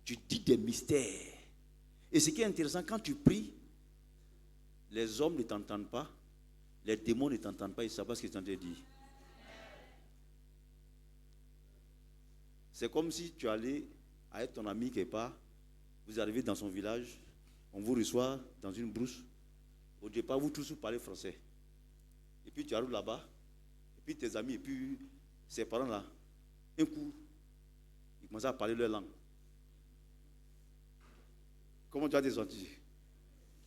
Tu dis des mystères. Et ce qui est intéressant, quand tu pries, les hommes ne t'entendent pas, les démons ne t'entendent pas, ils ne savent pas ce qu'ils sont en train de dire. C'est comme si tu allais avec ton ami quelque part, vous arrivez dans son village, on vous reçoit dans une brousse. Au départ, vous tous vous parlez français. Et puis tu arrives là-bas, et puis tes amis, et puis ces parents-là, un coup, ils commencent à parler leur langue. Comment tu as des sentis?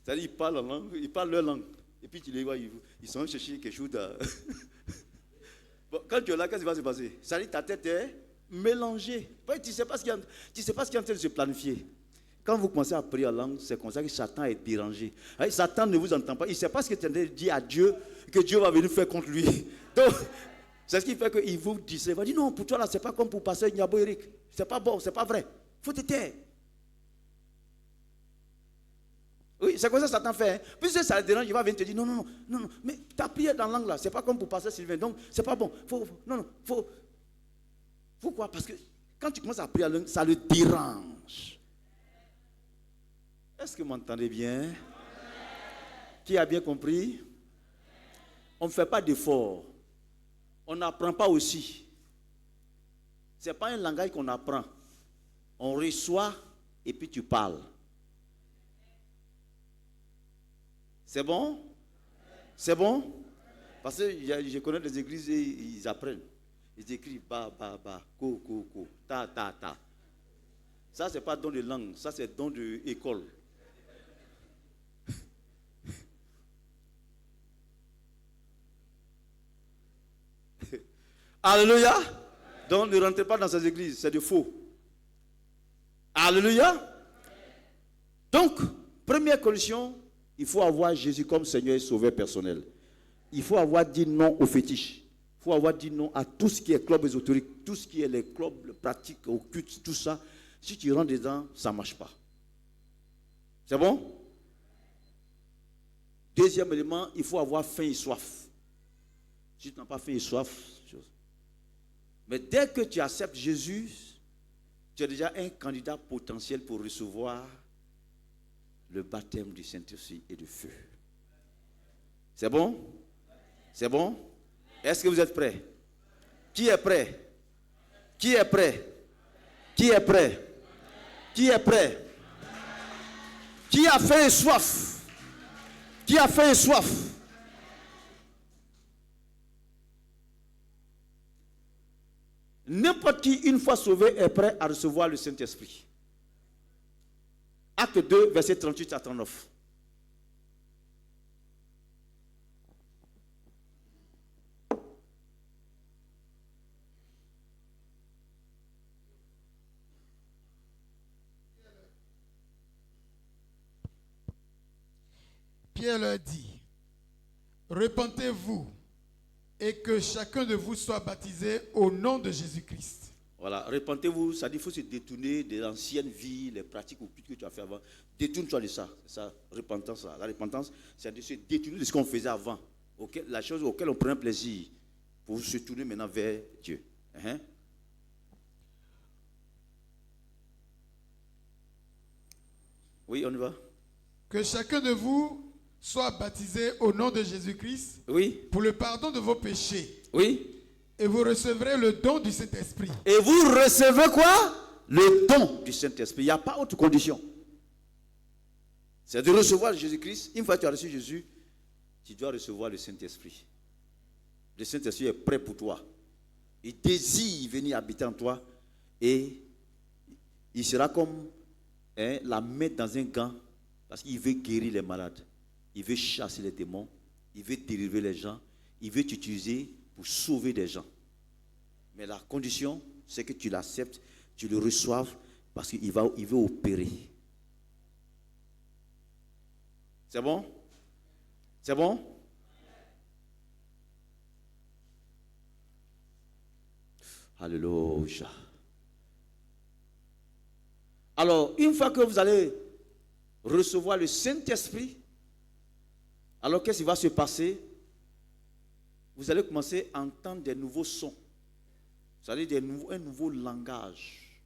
C'est-à-dire, ils parlent en langue, ils parlent leur langue. Et puis tu les vois, ils sont chercher quelque chose de... Bon, quand tu es là, qu'est-ce qui va se passer? C'est-à-dire, ta tête est mélangée. Tu ne sais pas ce qui est en train de se planifier. Quand vous commencez à prier en langue, c'est comme ça que Satan est dérangé. Satan ne vous entend pas. Il ne sait pas ce que tu es en train de dire à Dieu, que Dieu va venir faire contre lui. Donc, c'est ce qui fait qu'il vous dit, il va dire, non, pour toi là, ce n'est pas comme pour passer Niabo Eric. Ce n'est pas bon, ce n'est pas vrai. Il faut te taire. Oui, c'est comme ça que Satan fait. Hein. Puisque ça le dérange, il va venir te dire, non, mais ta prière dans la langue là, ce n'est pas comme pour passer Sylvain. Donc, ce n'est pas bon. Pourquoi? Parce que quand tu commences à prier en langue, ça le dérange. Est-ce que vous m'entendez bien? Qui a bien compris? On ne fait pas d'effort. On n'apprend pas aussi. Ce n'est pas un langage qu'on apprend. On reçoit et puis tu parles. C'est bon? C'est bon? Parce que je connais des églises et ils apprennent. Ils écrivent ba, ko, ta. Ça, ce n'est pas don de langue, ça, c'est don d'école. Alléluia. Donc ne rentrez pas dans ces églises, c'est de faux. Alléluia. Donc, première condition, il faut avoir Jésus comme Seigneur et Sauveur personnel. Il faut avoir dit non aux fétiches. Il faut avoir dit non à tout ce qui est club ésotérique, tout ce qui est les clubs pratiques, occultes, tout ça. Si tu rentres dedans, ça ne marche pas. C'est bon? Deuxième élément, il faut avoir faim et soif. Si tu n'as pas faim et soif, mais dès que tu acceptes Jésus, tu es déjà un candidat potentiel pour recevoir le baptême du Saint-Esprit et du feu. C'est bon? C'est bon? Est-ce que vous êtes prêts? Qui est prêt? Qui est prêt? Qui est prêt? Qui est prêt? Qui a faim et soif? Qui a faim et soif? N'importe qui, une fois sauvé, est prêt à recevoir le Saint-Esprit. Acte 2, verset 38 à 39. Pierre leur dit, repentez-vous et que chacun de vous soit baptisé au nom de Jésus-Christ. Voilà, repentez-vous, ça dit qu'il faut se détourner de l'ancienne vie, les pratiques occultes que tu as fait avant. Détourne-toi de ça. Ça, repentance. La repentance, c'est de se détourner de ce qu'on faisait avant. La chose auquel on prend plaisir pour se tourner maintenant vers Dieu. Oui, on y va. Que chacun de vous soit baptisé au nom de Jésus-Christ, oui, pour le pardon de vos péchés. Oui. Et vous recevrez le don du Saint-Esprit. Et vous recevez quoi? Le don du Saint-Esprit. Il n'y a pas autre condition. C'est de recevoir Jésus-Christ. Une fois que tu as reçu Jésus, tu dois recevoir le Saint-Esprit. Le Saint-Esprit est prêt pour toi. Il désire venir habiter en toi. Et il sera comme la main dans un gant. Parce qu'il veut guérir les malades. Il veut chasser les démons. Il veut délivrer les gens. Il veut t'utiliser pour sauver des gens. Mais la condition, c'est que tu l'acceptes, tu le reçoives, parce qu'il veut opérer. C'est bon? C'est bon? Alléluia. Alors, une fois que vous allez recevoir le Saint-Esprit, alors qu'est-ce qui va se passer? Vous allez commencer à entendre des nouveaux sons. Vous allez dire un nouveau langage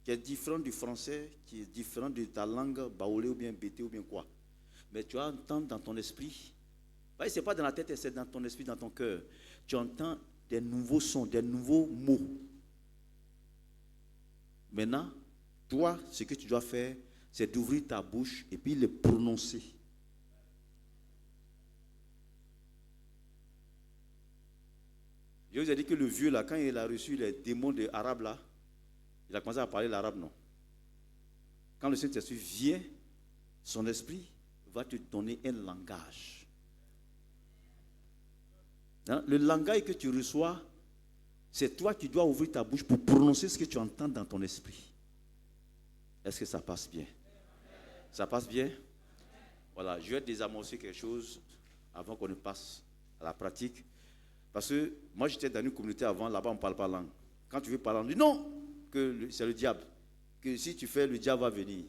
qui est différent du français, qui est différent de ta langue baoulé ou bien bété ou bien quoi. Mais tu vas entendre dans ton esprit. Ce n'est pas dans la tête, c'est dans ton esprit, dans ton cœur. Tu entends des nouveaux sons, des nouveaux mots. Maintenant, toi, ce que tu dois faire, c'est d'ouvrir ta bouche et puis les prononcer. Je vous ai dit que le vieux, là, quand il a reçu les démons de arabe, là, il a commencé à parler l'arabe, non? Quand le Saint-Esprit vient, son esprit va te donner un langage. Le langage que tu reçois, c'est toi qui dois ouvrir ta bouche pour prononcer ce que tu entends dans ton esprit. Est-ce que ça passe bien? Ça passe bien? Voilà, je vais désamorcer quelque chose avant qu'on ne passe à la pratique. Parce que moi, j'étais dans une communauté avant, là-bas, on ne parle pas langue. Quand tu veux parler, on dit non, que c'est le diable. Que si tu fais, le diable va venir.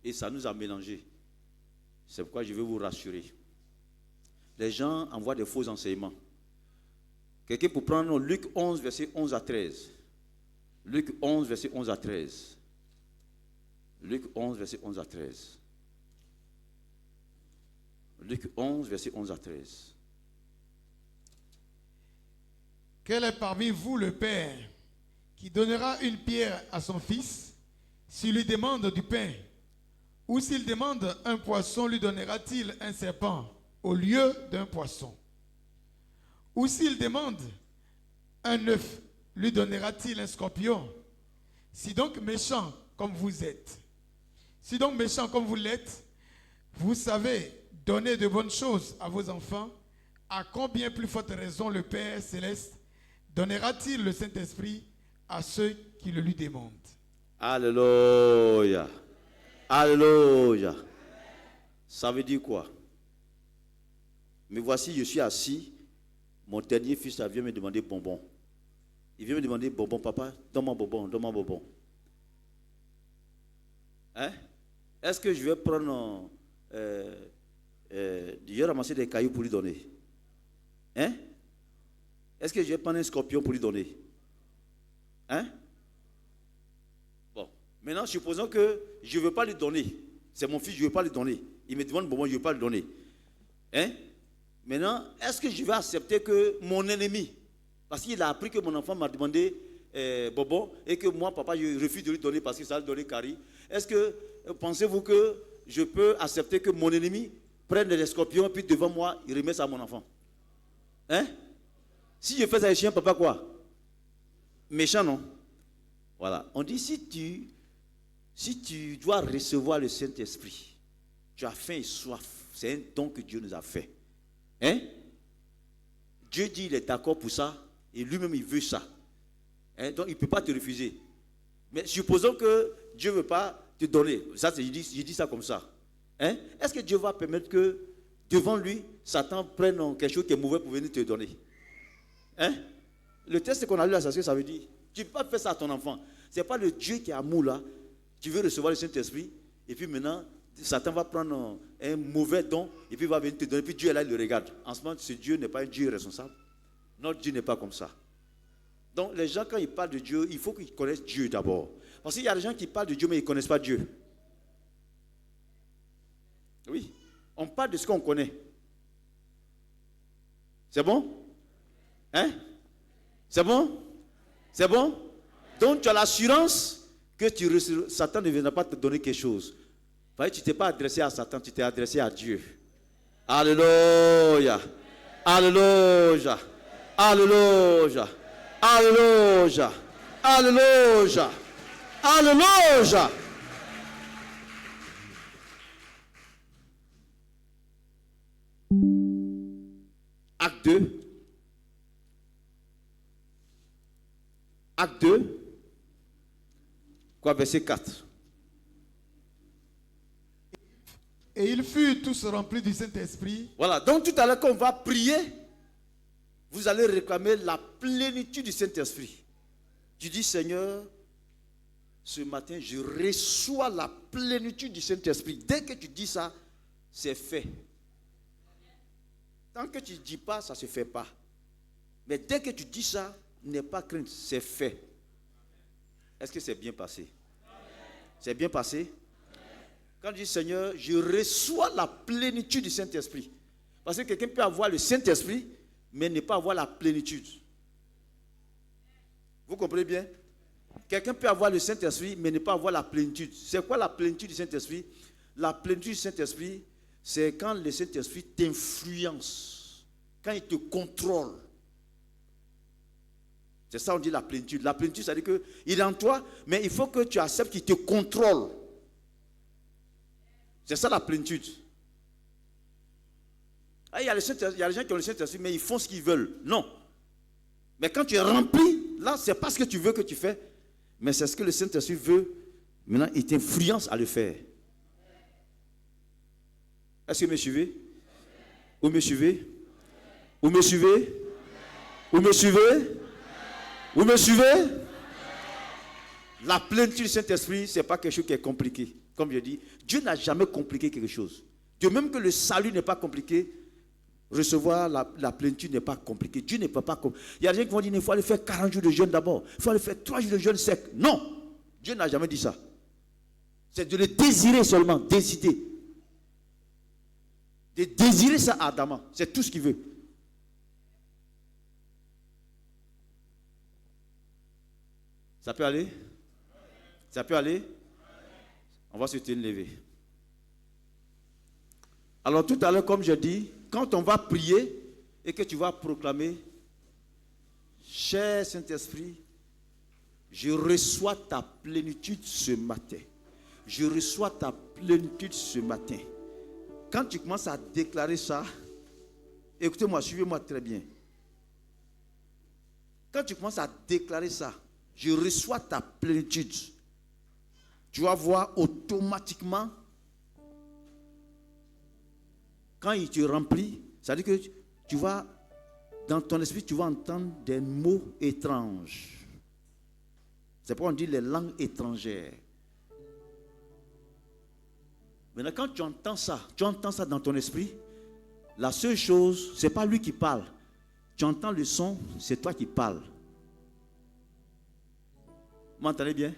Et ça nous a mélangés. C'est pourquoi je veux vous rassurer. Les gens envoient des faux enseignements. Quelqu'un pour prendre Luc 11, verset 11 à 13. Luc 11, verset 11 à 13. Luc 11, verset 11 à 13. Luc 11, verset 11 à 13. Quel est parmi vous le père qui donnera une pierre à son fils s'il lui demande du pain? Ou s'il demande un poisson, lui donnera-t-il un serpent au lieu d'un poisson? Ou s'il demande un œuf, lui donnera-t-il un scorpion? Si donc méchant comme vous êtes, si donc méchant comme vous l'êtes, vous savez donner de bonnes choses à vos enfants, à combien plus forte raison le Père Céleste donnera-t-il le Saint-Esprit à ceux qui le lui demandent? Alléluia. Alléluia. Ça veut dire quoi? Mais voici, je suis assis. Mon dernier fils vient me demander bonbon. Il vient me demander bonbon, papa, donne-moi bonbon, donne-moi bonbon. Hein? Est-ce que je vais prendre... je vais ramasser des cailloux pour lui donner? Hein? Est-ce que je vais prendre un scorpion pour lui donner? Hein? Bon. Maintenant, supposons que je ne veux pas lui donner. C'est mon fils, je ne veux pas lui donner. Il me demande bonbon, je ne veux pas lui donner. Hein? Maintenant, est-ce que je vais accepter que mon ennemi, parce qu'il a appris que mon enfant m'a demandé bonbon et que moi, papa, je refuse de lui donner parce que ça va lui donner carie. Est-ce que pensez-vous que je peux accepter que mon ennemi prenne des scorpions et puis devant moi, il remet ça à mon enfant? Hein? Si je fais ça à un chien, papa, quoi? Méchant, non? Voilà. On dit si tu dois recevoir le Saint-Esprit, tu as faim et soif. C'est un don que Dieu nous a fait. Hein? Dieu dit il est d'accord pour ça et lui-même il veut ça. Hein? Donc il ne peut pas te refuser. Mais supposons que Dieu ne veut pas te donner. Ça, je dis ça comme ça. Hein? Est-ce que Dieu va permettre que devant lui, Satan prenne quelque chose qui est mauvais pour venir te donner? Hein? Le texte qu'on a lu là, c'est ce que ça veut dire. Tu ne peux pas faire ça à ton enfant. Ce n'est pas le Dieu qui est amour là. Tu veux recevoir le Saint-Esprit et puis maintenant, Satan va prendre un mauvais don et puis il va venir te donner. Puis Dieu est là, il le regarde. En ce moment, ce Dieu n'est pas un Dieu responsable. Notre Dieu n'est pas comme ça. Donc les gens, quand ils parlent de Dieu, il faut qu'ils connaissent Dieu d'abord. Parce qu'il y a des gens qui parlent de Dieu mais ils ne connaissent pas Dieu. Oui, on parle de ce qu'on connaît. C'est bon? Hein? C'est bon? C'est bon? Donc tu as l'assurance que Satan ne viendra pas te donner quelque chose. Tu ne t'es pas adressé à Satan, tu t'es adressé à Dieu. Alléluia. Alléluia. Alléluia. Alléluia. Alléluia. Alléluia. Acte 2. Acte 2. Quoi, verset 4. Et ils furent tous remplis du Saint-Esprit. Voilà, donc tout à l'heure quand on va prier, vous allez réclamer la plénitude du Saint-Esprit. Tu dis, Seigneur, ce matin, je reçois la plénitude du Saint-Esprit. Dès que tu dis ça, c'est fait. Tant que tu ne dis pas, ça ne se fait pas. Mais dès que tu dis ça, n'aie pas crainte, c'est fait. Est-ce que c'est bien passé? C'est bien passé? Quand je dis Seigneur, je reçois la plénitude du Saint-Esprit. Parce que quelqu'un peut avoir le Saint-Esprit, mais ne pas avoir la plénitude. Vous comprenez bien? Quelqu'un peut avoir le Saint-Esprit, mais ne pas avoir la plénitude. C'est quoi la plénitude du Saint-Esprit? La plénitude du Saint-Esprit, c'est quand le Saint-Esprit t'influence, quand il te contrôle. C'est ça on dit la plénitude. La plénitude, ça veut dire qu'il est en toi, mais il faut que tu acceptes qu'il te contrôle. C'est ça la plénitude. Il y a des gens qui ont le Saint-Esprit, mais ils font ce qu'ils veulent. Non. Mais quand tu es rempli, là, c'est pas ce que tu veux que tu fais, mais c'est ce que le Saint-Esprit veut. Maintenant, il t'influence à le faire. Est-ce que vous me suivez? Vous me suivez? Vous me suivez? Vous me suivez? Vous me suivez? La plénitude du Saint-Esprit, ce n'est pas quelque chose qui est compliqué. Comme je dis, Dieu n'a jamais compliqué quelque chose. De même que le salut n'est pas compliqué, recevoir la plénitude n'est pas compliqué. Dieu ne peut pas compliquer. Il y a des gens qui vont dire, il faut aller faire 40 jours de jeûne d'abord. Il faut aller faire 3 jours de jeûne sec. Non, Dieu n'a jamais dit ça. C'est de le désirer seulement, décider. De désirer ça ardemment. C'est tout ce qu'il veut. Ça peut aller? Ça peut aller? On va se tenir levé. Alors tout à l'heure, comme je dis, quand on va prier et que tu vas proclamer, cher Saint-Esprit, je reçois ta plénitude ce matin. Je reçois ta plénitude ce matin. Quand tu commences à déclarer ça, Écoutez-moi, suivez-moi très bien. Quand tu commences à déclarer ça, je reçois ta plénitude. Tu vas voir automatiquement, quand il te remplit, ça veut dire que tu vas, dans ton esprit, tu vas entendre des mots étranges. C'est pourquoi on dit les langues étrangères. Maintenant, quand tu entends ça dans ton esprit, la seule chose, ce n'est pas lui qui parle. Tu entends le son, c'est toi qui parles. Vous m'entendez bien?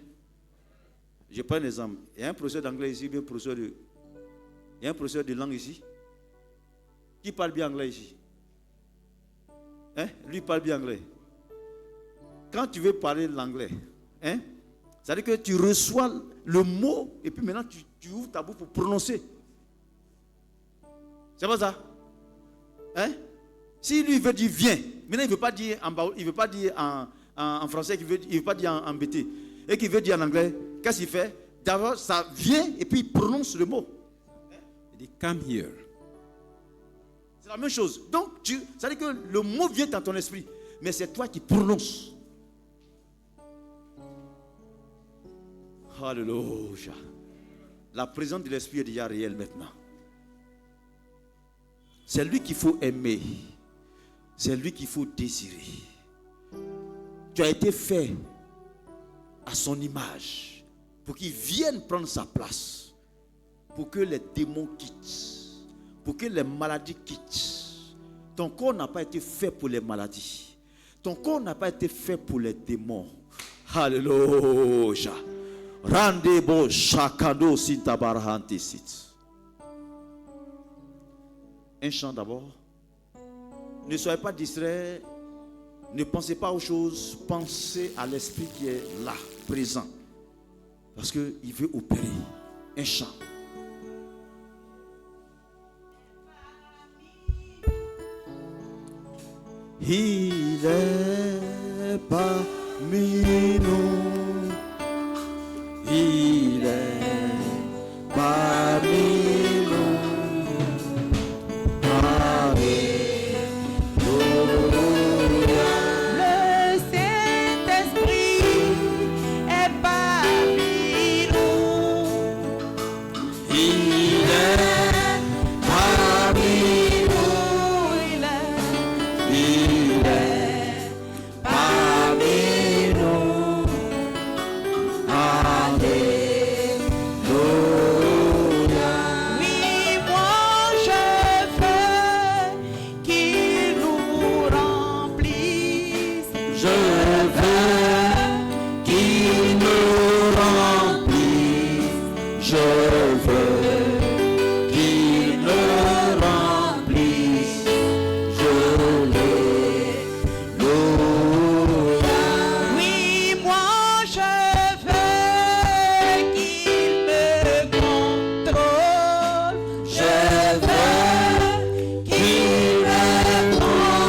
Je prends un exemple. Il y a un professeur d'anglais ici, il y a un professeur de langue ici. Qui parle bien anglais ici? Hein? Lui parle bien anglais. Quand tu veux parler l'anglais, hein? Ça veut dire que tu reçois le mot et puis maintenant tu ouvres ta bouche pour prononcer. C'est pas ça? Hein? Si lui veut dire viens, maintenant il ne veut pas dire en français, il ne veut pas dire en BT, et qu'il veut dire en anglais, qu'est-ce qu'il fait? D'abord, ça vient et puis il prononce le mot. Il dit come here. C'est la même chose. Donc, ça veut dire que le mot vient dans ton esprit, mais c'est toi qui prononces. Alléluia. La présence de l'esprit est déjà réelle maintenant. C'est lui qu'il faut aimer. C'est lui qu'il faut désirer. Tu as été fait à son image pour qu'il vienne prendre sa place, pour que les démons quittent, pour que les maladies quittent. Ton corps n'a pas été fait pour les maladies. Ton corps n'a pas été fait pour les démons. Alléluia. Rendez-vous chacun sintabarahantisit. Un chant d'abord. Ne soyez pas distraits. Ne pensez pas aux choses. Pensez à l'esprit qui est là, présent. Parce qu'il veut opérer. Un chant. Il est parmi nous. Il est parmi nous. Le Saint-Esprit est parmi nous. Il est parmi nous. Il est parmi nous. Oui, moi je veux qu'il nous remplisse. Je veux qu'il nous remplisse. Je veux qu'il nous remplisse. Je Oui, moi je veux qu'il me contrôle. Je veux qu'il me contrôle.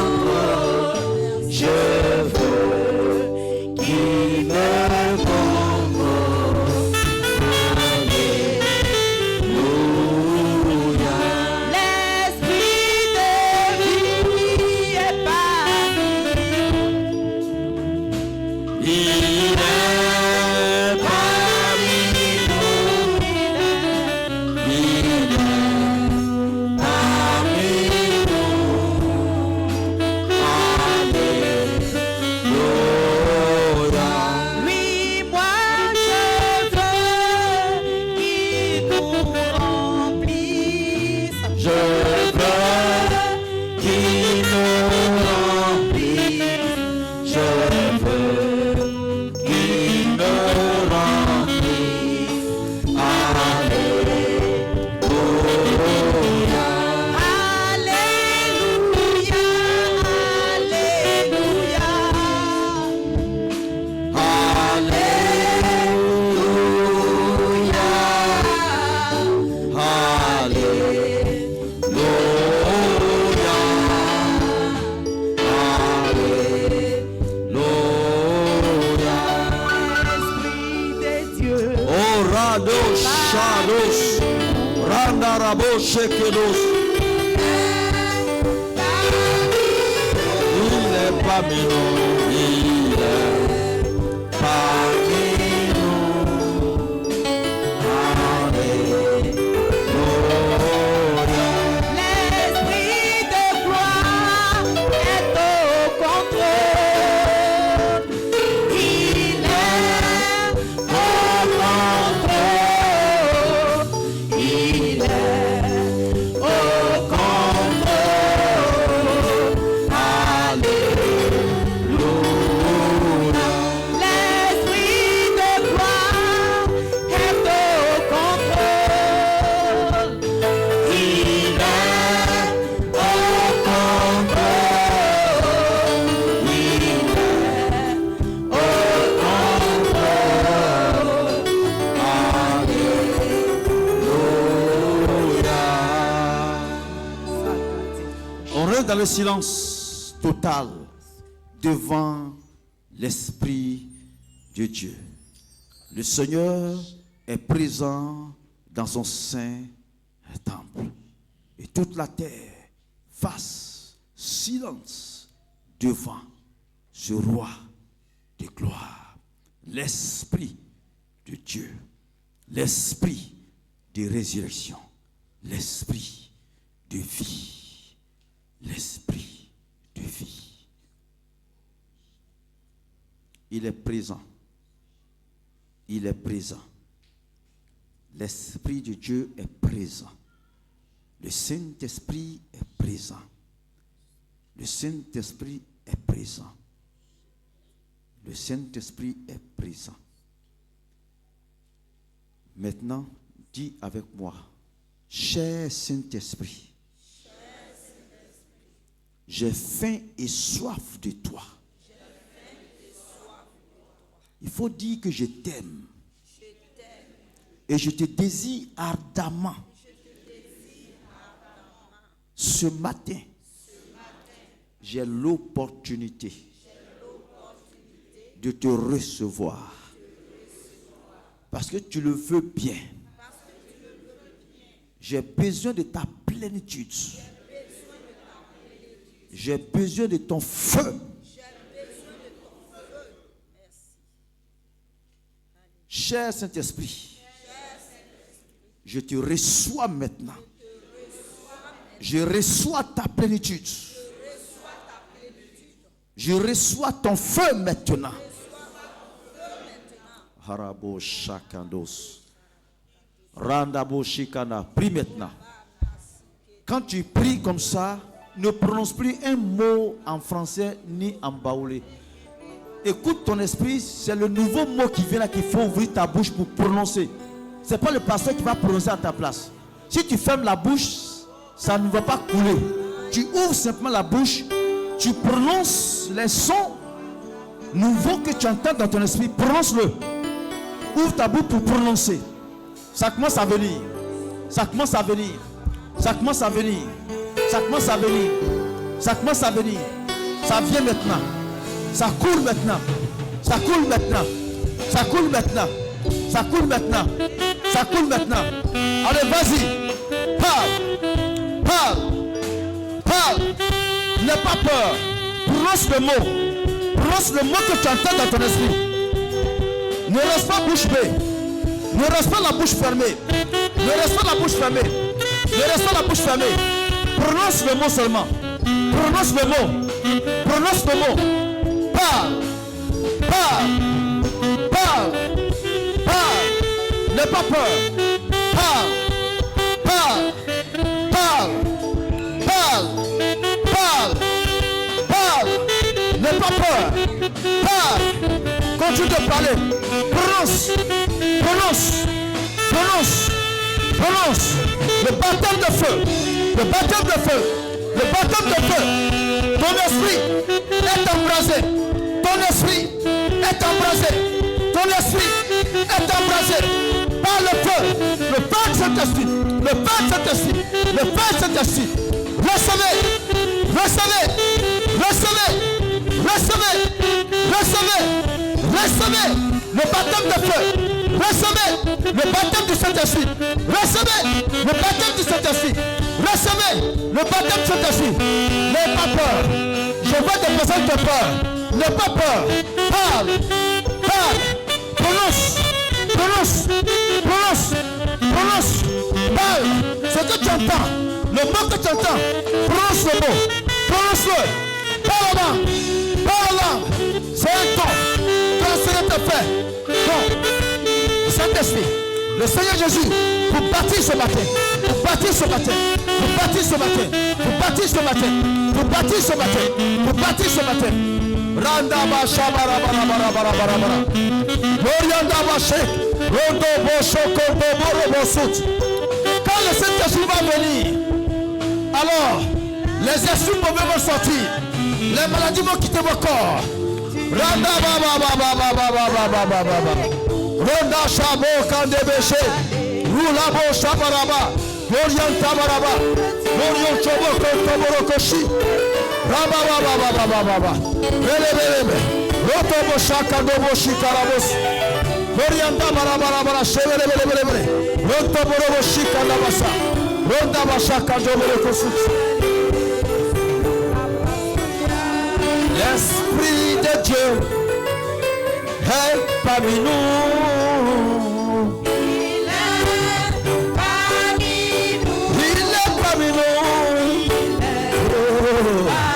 Je veux qu'il me contrôle. L'esprit de vie est parmi nous. Il est parmi nous. Il est parmi nous. Alléluia. Oui, moi je veux qu'il nous remplisse. Je veux qu'il nous remplisse. Je veux qu'il nous remplisse. Alléluia, Esprit de Dieu. Oh, Rados, Shados, Randarabo, Shekedos. parmi nous, il est parmi nous. Alléluia. L'esprit de gloire est au contrôle. Il est au contrôle. Il est au contrôle. Alléluia. L'esprit de gloire est au contrôle. Il est au contrôle. Il est On reste dans le silence total devant l'Esprit de Dieu. Le Seigneur est présent dans son saint temple. Et toute la terre fasse silence devant ce roi de gloire. L'Esprit de Dieu. L'Esprit de résurrection. L'Esprit de vie. L'Esprit de vie. Il est présent. Il est présent. L'Esprit de Dieu est présent. Le Saint-Esprit est présent. Le Saint-Esprit est présent. Le Saint-Esprit est présent. Maintenant, dis avec moi, cher Saint-Esprit, j'ai faim et soif de toi. Il faut dire que je t'aime. Et je te désire ardemment. Ce matin, j'ai l'opportunité de te recevoir. Parce que tu le veux bien. J'ai besoin de ta plénitude. J'ai besoin de ton feu. Cher Saint-Esprit, je te reçois maintenant. Je reçois ta plénitude. Je reçois ton feu maintenant. Harabo Shakandos. Randabo Shikana. Prie maintenant. Quand tu pries comme ça, ne prononce plus un mot en français ni en baoulé. Écoute ton esprit, c'est le nouveau mot qui vient là qu'il faut ouvrir ta bouche pour prononcer. Ce n'est pas le pasteur qui va prononcer à ta place. Si tu fermes la bouche, ça ne va pas couler. Tu ouvres simplement la bouche, tu prononces les sons nouveaux que tu entends dans ton esprit. Prononce-le. Ouvre ta bouche pour prononcer. Ça commence à venir. Ça commence à venir. Ça commence à venir. Ça commence à venir. Ça commence à venir. Ça vient maintenant. Ça coule maintenant. Ça coule maintenant. Ça coule maintenant. Ça coule maintenant. Ça coule maintenant. Allez, vas-y. Parle. Parle. Parle. N'aie pas peur. Prononce le mot. Prononce le mot que tu entends dans ton esprit. Ne reste pas bouche bée. Ne reste pas la bouche fermée. Ne reste pas la bouche fermée. Ne reste pas la bouche fermée. Prononce le mot seulement. Prononce le mot. Prononce le mot. Parle. Parle. Parle. Parle. N'aie pas peur. Parle. Parle. Parle. Parle. Parle. Parle. N'aie pas peur. Parle. Continue de parler. Prononce. Prononce. Prononce. Prononce. Le baptême de feu. Le baptême de feu. Le baptême de feu. Ton esprit est embrasé. Ton esprit est embrasé. Ton esprit est embrasé. Par le feu. Le feu de cet esprit. Le feu de cet esprit. Le feu de cet esprit. Recevez. Recevez. Recevez. Recevez. Recevez. Recevez le baptême de feu. Recevez le baptême du Saint-Esprit. Recevez le baptême du Saint-Esprit. Recevez le baptême du Saint-Esprit. N'ayez pas peur. Je vois des personnes qui ont peur. N'aie pas peur. Parle. Parle. Prononce. Prononce. Prononce. Prononce. Parle. Ce que tu entends. Le mot que tu entends. Prononce le mot. Prononce-le. Parle là. Parle là. C'est un don que le Seigneur te fait. Don. Saint-Esprit. Le Seigneur Jésus, vous bâtir ce matin, vous bâtir ce matin, vous bâtir ce matin, vous bâtir ce matin, vous bâtir ce matin, vous bâtir ce matin. Randa basha bara bara bara bara bara bara. Morianda bashe, rondo bosho kondo boro bosut. Quand le Saint-Esprit va venir, alors les esprits mauvais vont sortir, les maladies vont quitter vos corps. Randa ba ba ba ba ba ba ba ba ba ba. Ronda Shabo Kandebeshe, Rula Bo Shabaraba, Morian Tabaraba, Morion Chobo Kotoborokoshi, Rababa, Belebelebe, Rotobo Shakadobo Shikarabos, Morian Tabarabara, Shebelebelebele, Rotoborobo Shikanabasa, Ronda Bashaka Doborokosu. L'Esprit de Dieu est parmi nous. Il est parmi nous. Il est parmi nous.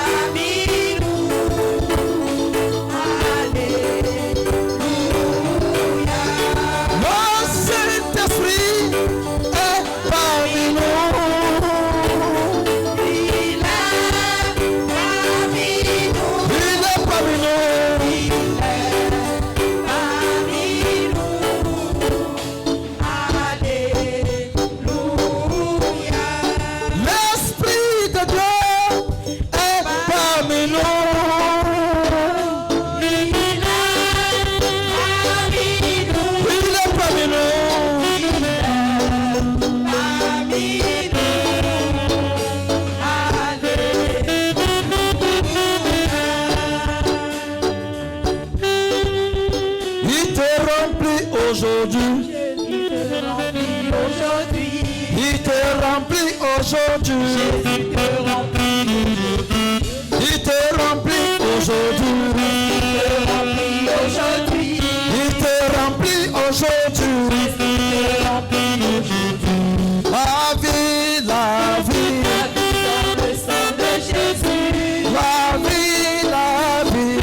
Parmi nous. Alléluia. Le Saint-Esprit est parmi nous. Il est parmi nous. Il est parmi nous. L'Esprit de Dieu est parmi nous. Il est parmi nous. Il te remplit aujourd'hui. Il te remplit aujourd'hui. Il te remplit aujourd'hui. Il te remplit aujourd'hui. La vie, la vie. La vie, la vie.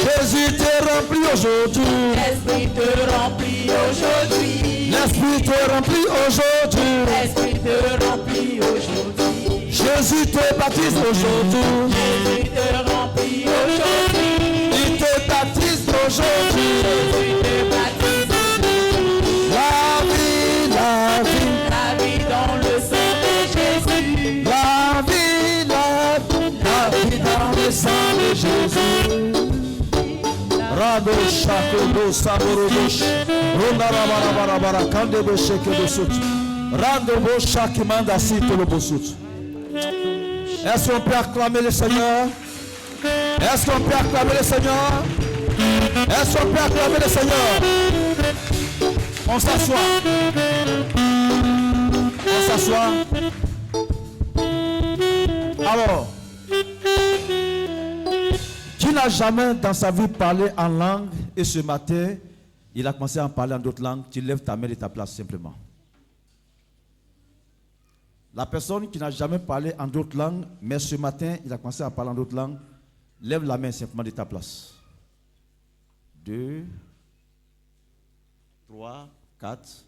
Jésus te remplit aujourd'hui. L'Esprit te remplit aujourd'hui. L'Esprit te remplit aujourd'hui. L'Esprit te remplit aujourd'hui. Jésus te baptise aujourd'hui. Jésus te remplit aujourd'hui. Il te baptise aujourd'hui. Jésus te baptise aujourd'hui. La vie, la vie. La vie dans le sang de Jésus. La vie, la vie dans le sang de Jésus. Rado Shakodo Saborobosh. Rondarabarabarabara Kandebo Shekedosut. Rando Boshakimanda Sitolobosut. Est-ce qu'on peut acclamer le Seigneur? Est-ce qu'on peut acclamer le Seigneur? Est-ce qu'on peut acclamer le Seigneur? On s'assoit. On s'assoit. Alors, qui n'a jamais dans sa vie parlé en langue et ce matin, il a commencé à parler en d'autres langues, tu lèves ta main de ta place simplement. La personne qui n'a jamais parlé en d'autres langues, mais ce matin, il a commencé à parler en d'autres langues, lève la main simplement de ta place. 2, 3, 4.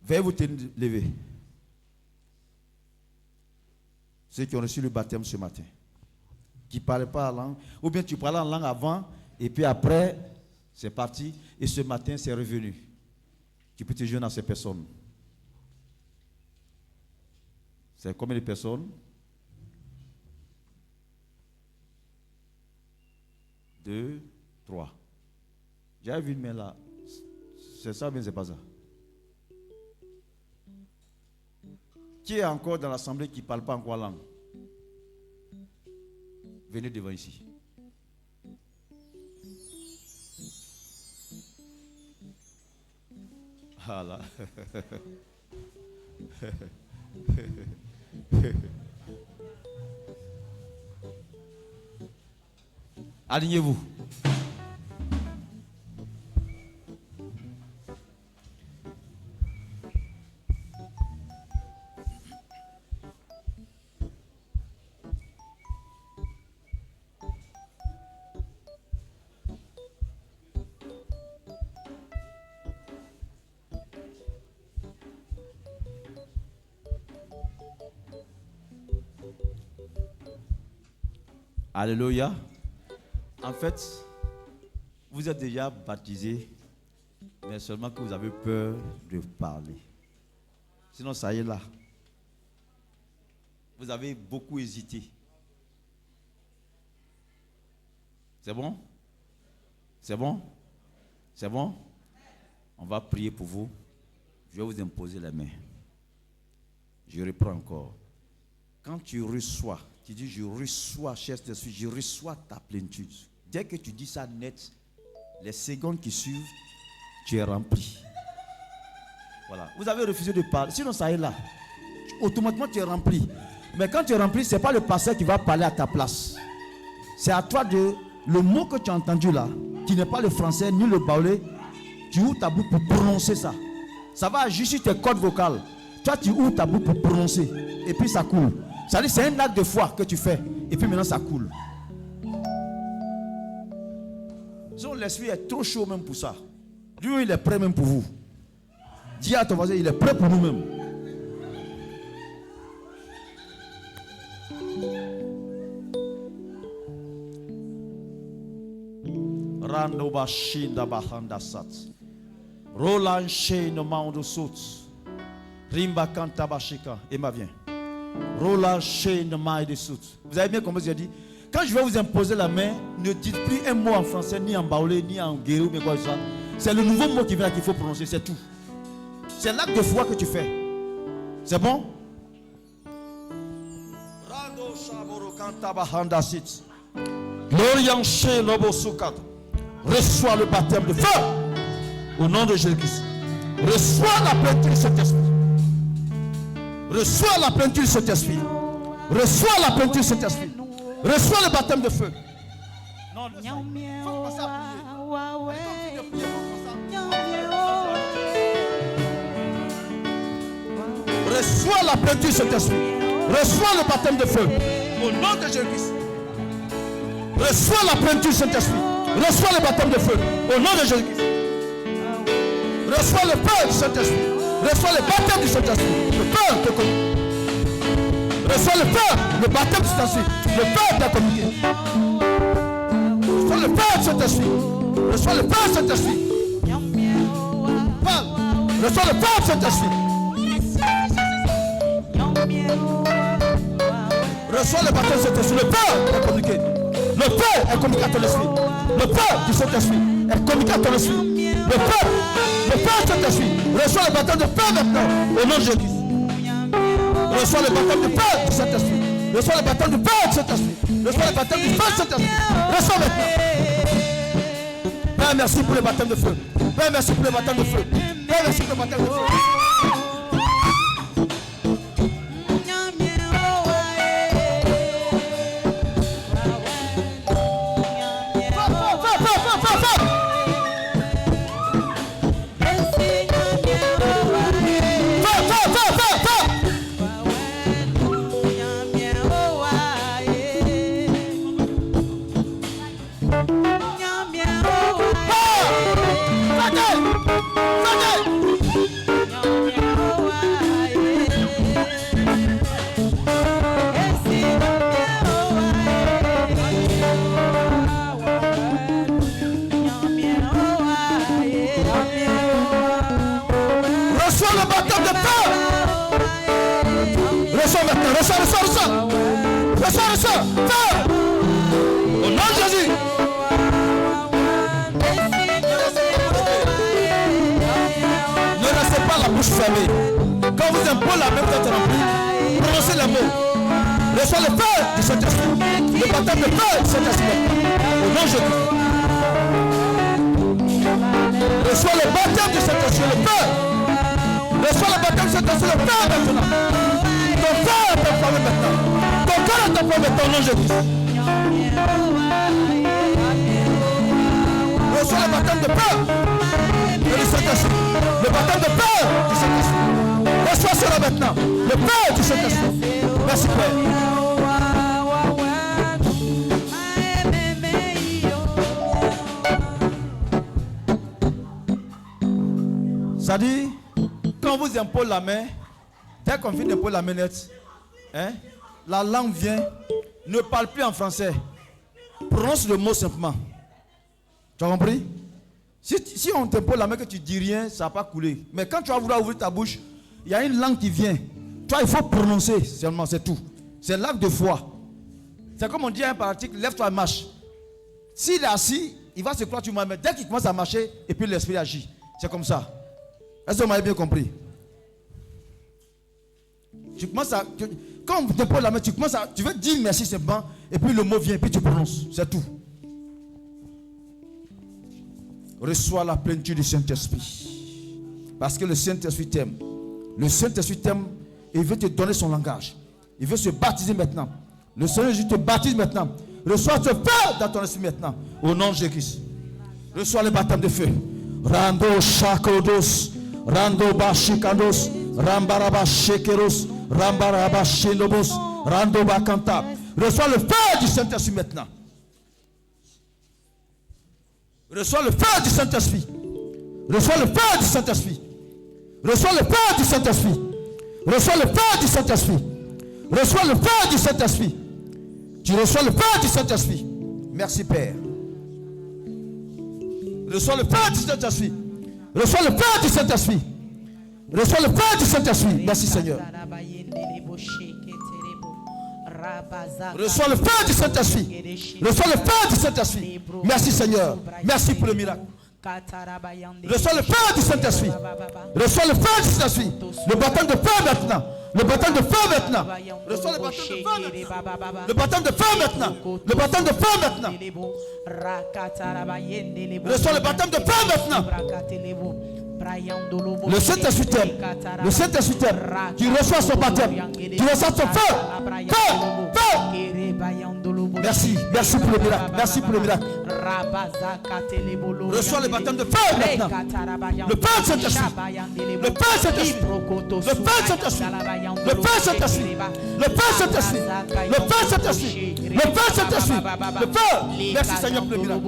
Veuillez vous lever. Ceux qui ont reçu le baptême ce matin, qui ne parlaient pas la langue, ou bien tu parlais en langue avant, et puis après, c'est parti, et ce matin, c'est revenu. Tu peux te joindre à ces personnes. C'est combien de personnes? 2, 3. J'avais vu une main là. C'est ça ou bien c'est pas ça? Qui est encore dans l'assemblée qui ne parle pas encore langue? Venez devant ici. Voilà. Alignez-vous. Alléluia. En fait, vous êtes déjà baptisé, mais seulement que vous avez peur de parler. Sinon, ça y est là. Vous avez beaucoup hésité. C'est bon? C'est bon? C'est bon? On va prier pour vous. Je vais vous imposer la main. Je reprends encore. Quand tu reçois, tu dis, je reçois, cher Saint-Esprit, je reçois ta plénitude. Dès que tu dis ça net, les secondes qui suivent, tu es rempli. Voilà. Vous avez refusé de parler. Sinon, ça est là. Automatiquement, tu es rempli. Mais quand tu es rempli, ce n'est pas le pasteur qui va parler à ta place. C'est à toi de... Le mot que tu as entendu là, qui n'est pas le français ni le baoulé, tu ouvres ta bouche pour prononcer ça. Ça va agir sur tes cordes vocales. Toi, tu ouvres ta bouche pour prononcer. Et puis ça coule. C'est-à-dire c'est un acte de foi que tu fais. Et puis maintenant ça coule. Sinon l'esprit est trop chaud même pour ça. Lui il est prêt même pour vous. Dis à ton voisin, il est prêt pour nous-mêmes. Rando bashinda bahanda sat. Roland Shane Maundo Sout. Rimba Kanta Bashika. Emma vient. Roland Shane Maïde Sout. Vous avez bien compris ce que j'ai dit? Quand je vais vous imposer la main, ne dites plus un mot en français, ni en baoulé, ni en guérou, mais quoi que ce soit. C'est le nouveau mot qui vient qu'il faut prononcer, c'est tout. C'est l'acte de foi que tu fais. C'est bon? Rando Shaboro Kanta Bahanda Sit. Glorian Shane Lobo Sukat. Reçois le baptême de feu. Au nom de Jésus-Christ. Reçois la plénitude de cet esprit. Reçois la plénitude de cet esprit. Reçois la plénitude de cet esprit. Reçois le baptême de feu. Non, il faut passer à prier. Reçois la plénitude de cet esprit. Reçois le baptême de feu. Au nom de Jésus-Christ. Reçois la plénitude de cet esprit. Reçois le baptême de feu. Au nom de Jésus-Christ. Reçois le feu du Saint-Esprit. Reçois le baptême du Saint-Esprit. Le feu te communique. Reçois le feu, le baptême du Saint-Esprit. Le feu t'a communiqué. Reçois le feu du Saint-Esprit. Reçois le feu du Saint-Esprit. Reçois le feu du Saint-Esprit. Reçois le baptême du Saint-Esprit. Le feu t'a communiqué. Le feu est communiqué à ton esprit. Le feu du Saint-Esprit est communiqué à ton esprit. Le feu de Saint-Esprit. Reçois le baptême de feu maintenant. Au nom de Jésus. Reçois le baptême de feu du Saint-Esprit. Reçois le baptême de feu du Saint-Esprit. Reçois le baptême du feu du Saint-Esprit. Reçois maintenant. Père, merci pour le baptême de feu. Père, merci pour le baptême de feu. Père, merci pour le baptême de feu. Reçois. Au nom de Jésus. Ne restez pas la bouche fermée. Quand vous imposez la main d'être remplie, prononcez les mots. Reçois le feu du Saint-Esprit. Le baptême de feu du Saint-Esprit. Au nom de Jésus. Reçois le baptême du Saint-Esprit. Le feu. Reçois le baptême de Saint-Esprit, le feu maintenant. Ton cœur est transformé maintenant. Ton cœur est transformé maintenant au nom de Jésus. Reçois le baptême de peur du Saint-Esprit. Le baptême de peur du Saint-Esprit. Reçois cela maintenant. Le peur du Saint-Esprit. Merci Père. Ça dit, quand on vous impose la main, dès qu'on finit d'imposer la main nette, hein, la langue vient, ne parle plus en français. Prononce le mot simplement. Tu as compris? Si on t'impose la main que tu dis rien, ça ne va pas couler. Mais quand tu vas vouloir ouvrir ta bouche, il y a une langue qui vient. Toi, il faut prononcer seulement, c'est tout. C'est l'acte de foi. C'est comme on dit à un paralytique, lève-toi et marche. S'il est assis, il va se croire sur moi-même. Dès qu'il commence à marcher, et puis l'esprit agit. C'est comme ça. Est-ce que vous m'avez bien compris? Tu commences à, quand on te pose la main, tu veux dire merci simplement, et puis le mot vient, et puis tu prononces. C'est tout. Reçois la plénitude du Saint-Esprit. Parce que le Saint-Esprit t'aime. Le Saint-Esprit t'aime et il veut te donner son langage. Il veut se baptiser maintenant. Le Seigneur Jésus te baptise maintenant. Reçois ce feu dans ton esprit maintenant. Au nom de Jésus. Reçois le baptême de feu. Rando shakodos. Rando bashikados. Rambaraba shekeros. Rambaraba shenobos. Rando bakanta. Reçois le feu du Saint-Esprit maintenant. Reçois le feu du Saint-Esprit. Reçois le feu du Saint-Esprit. Reçois le feu du Saint-Esprit. Reçois le feu du Saint-Esprit. Reçois le feu du Saint-Esprit. Tu reçois le feu du Saint-Esprit. Merci Père. Reçois le feu du Saint-Esprit. Reçois le feu du Saint-Esprit. Reçois le feu du Saint-Esprit. Merci Seigneur. Reçois le feu du Saint-Esprit. Reçois le feu du Saint-Esprit. Merci Seigneur. Merci pour le miracle. Reçois le feu du Saint-Esprit. Reçois le feu du Saint-Esprit. Le baptême de feu maintenant. Le baptême de feu maintenant. Reçois le baptême de feu maintenant. Le baptême de feu maintenant. Le baptême de feu maintenant. Reçois le baptême de feu maintenant. Le Saint-Esprit t'aime. Le Saint-Esprit t'aime. Tu reçois son baptême. Tu reçois son feu. Feu. Feu. Merci. Merci pour le miracle. Merci pour le miracle. Reçois le baptême de feu maintenant. Le feu de Saint-Esprit. Le feu de Saint-Esprit. Le feu de Saint-Esprit. Le feu de Saint-Esprit. Le feu de Saint-Esprit. Le feu de Saint-Esprit. Le feu de Saint-Esprit. Le feu. Merci Seigneur pour le miracle.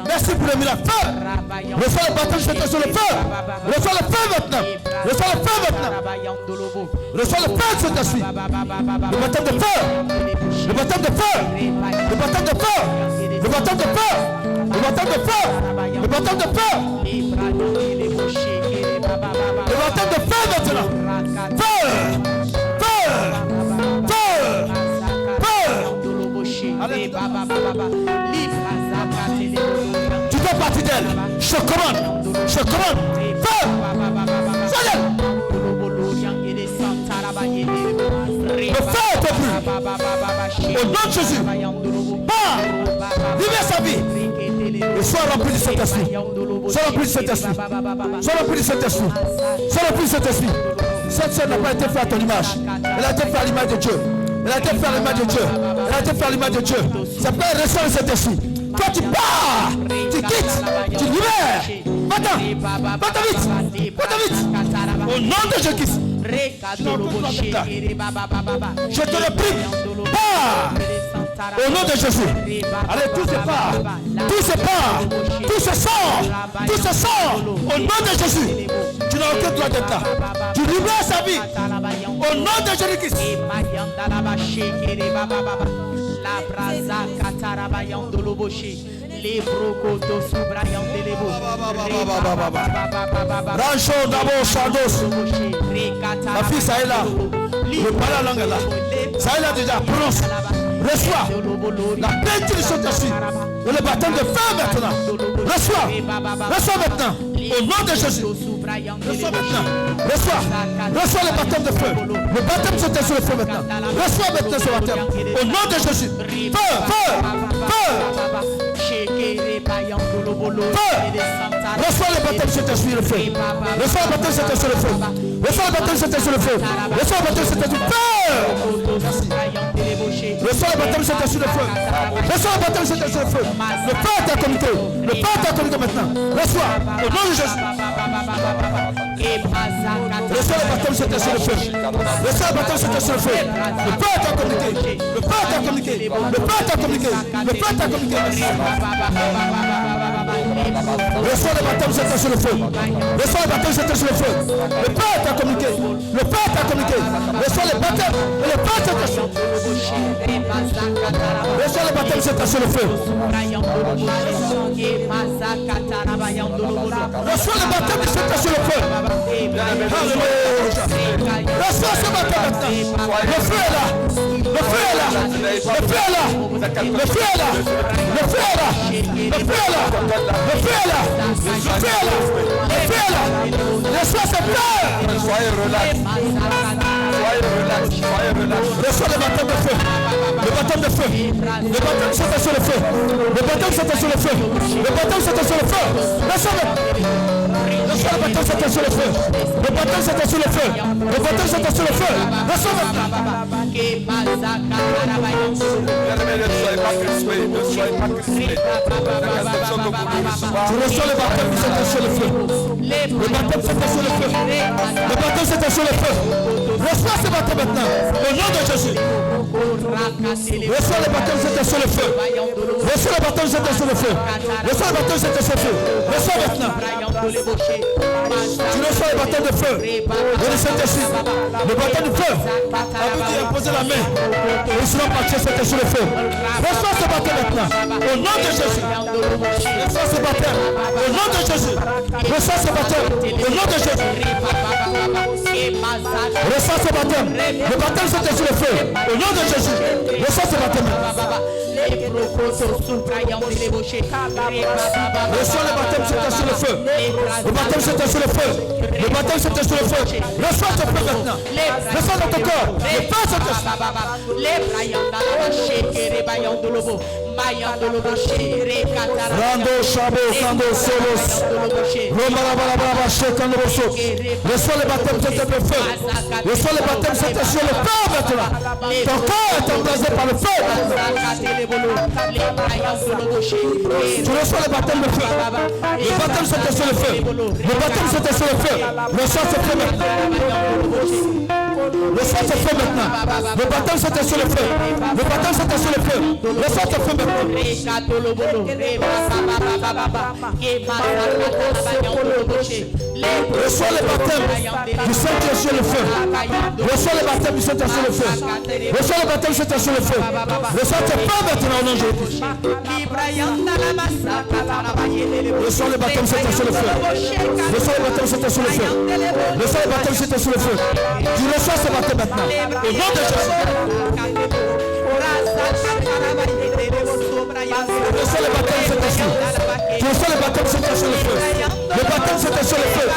Merci pour le miracle. Feu. Reçois le baptême de Saint-Esprit. Le feu. Reçois le feu maintenant. Reçois le feu maintenant. Reçois le feu de Saint-Esprit. Le baptême de feu. Le baptême de feu. Le baptême de feu. Le baptême de feu. Le baptême de feu. Le baptême de feu. Le baptême de feu maintenant. Feu. Feu. Feu. Feu. Allez. Tu fais partie d'elle. Je commande. Je commande. Feu. Soyez. Le feu est pris. Au nom de Jésus. Vivez sa vie. Et sois rempli du Saint-Esprit. Sois rempli du Saint-Esprit. Sois rempli du Saint-Esprit. Sois rempli du Saint-Esprit. Cette sœur n'a pas été faite à ton image. Elle a été faite à l'image de Dieu. Elle a été faite à l'image de Dieu. Elle a été faite à l'image de Dieu. C'est pourquoi elle reçoit le Saint-Esprit. Toi tu pars. Tu quittes. Tu libères. Va-t'en. Va-t'en vite. Va-t'en vite. Au nom de Jésus-Christ. Je te le prie. Pars. Au nom de Jésus. Allez, tout se part. Tout se part. Tout se sort. Tout se sort. Au nom de Jésus. Tu n'as aucun droit d'être là. Tu libères sa vie. Au nom de Jésus-Christ. La brasa katarabayando loboshi. Les brocotos soubrayande lebo. Rancho d'abord Chandos. Ma fille ça est là. Le parle la langue là. Ça est là déjà. Prononce. Reçois la plénitude du Saint-Esprit. Le baptême de feu maintenant. Reçois. Reçois maintenant. Au nom de Jésus. Reçois maintenant. Reçois. Reçois le baptême de feu. Le baptême de Saint-Esprit le feu maintenant. Reçois maintenant ce baptême. Au nom de Jésus. Feu. Feu. Feu. Feu. Reçois le baptême de Saint-Esprit, le feu. Reçois le baptême de Saint-Esprit, le feu. Reçois le baptême de Saint-Esprit, le feu. Reçois le baptême de Saint-Esprit, le feu. Reçois le baptême de Saint-Esprit, le feu. Reçois le baptême de Saint-Esprit, le feu. Le Père t'a communiqué. Le Père t'a communiqué maintenant. Reçois. Au nom de Jésus. Reçois le baptême de Saint-Esprit, le feu. Reçois le baptême de Saint-Esprit, le feu. Le Père t'a communiqué. Le Père t'a communiqué. Le Père t'a communiqué. Le Père t'a communiqué. Reçois le baptême de Saint-Esprit, le feu. Reçois le baptême de Saint-Esprit, le feu. Le Père t'a communiqué. Le Père t'a communiqué. Reçois le baptême. Et le Père t'a communiqué. Reçois le baptême de Saint-Esprit, le feu. Reçois le baptême de Saint-Esprit, le feu. Alléluia. Reçois ce baptême maintenant. Le feu est là. Le feu est là. Le feu est là. Le feu est là. Le feu est là. Le feu est là. Le feu est là. Le feu est là. Le feu est là. Reçois ce peur. Soyez relax. Soyez relax. Soyez relax. Reçois le baptême de feu. Le baptême de feu. Le baptême de Saint-Esprit, le feu. Le baptême de Saint-Esprit, le feu. Le baptême de Saint-Esprit, le feu. Reçois le baptême de Saint-Esprit, le feu. Le baptême de Saint-Esprit, le feu. Le baptême de Saint-Esprit, le feu. Reçois maintenant. Bien-aimés, ne soyez pas crispés. Ne soyez pas crispés. La question que vous voulez recevoir. Tu reçois le baptême de Saint-Esprit, le feu. Le baptême de Saint-Esprit, le feu. Le baptême de Saint-Esprit, le feu. Reçois ce baptême maintenant. Au nom de Jésus. Reçois le baptême de Saint-Esprit, le feu. Reçois le baptême de Saint-Esprit, le feu. Reçois le baptême de Saint-Esprit, le feu. Reçois maintenant. Tu reçois le baptême de feu. Et le Saint-Esprit. Le baptême de feu. Après tu imposer la main. Et sinon partir Saint-Esprit, le feu. Reçois ce baptême maintenant. Au nom de Jésus. Reçois ce baptême. Au nom de Jésus. Reçois ce baptême. Au nom de Jésus. Reçois ce baptême. Le baptême Saint-Esprit, le feu. Au nom de Jésus. Reçois ce baptême. Reçois le baptême Saint-Esprit, le feu. Le baptême Saint-Esprit, le feu. Le baptême Saint-Esprit, le feu. Reçois ce feu maintenant. Reçois dans ton corps. Le feu Saint-Esprit. Rando Chabo, Kando Solos. Romarabarabara, Shekando Bosso. Reçois le baptême Saint-Esprit, le feu. Reçois le baptême Saint-Esprit, le feu maintenant. Ton corps est embrasé par le feu. Tu reçois le baptême de feu. Le baptême Saint-Esprit, le feu. Le baptême Saint-Esprit, le feu. Reçois ce feu maintenant. Reçois ce feu maintenant. Le baptême Saint-Esprit, le feu. Le baptême Saint-Esprit, le feu. Reçois ce feu maintenant. Reçois le baptême du Saint-Esprit, le feu. Reçois le baptême du Saint-Esprit, le feu. Reçois le baptême du Saint-Esprit, le feu. Reçois ce feu maintenant au nom de Jésus. Reçois le baptême Saint-Esprit, le feu. Reçois le baptême Saint-Esprit, le feu. Reçois le baptême Saint-Esprit, le feu. Tu reçois ce baptême maintenant. Au nom de Jésus. Reçois le baptême Saint-Esprit. Tu reçois le baptême Saint-Esprit, le feu. Le baptême Saint-Esprit, le feu.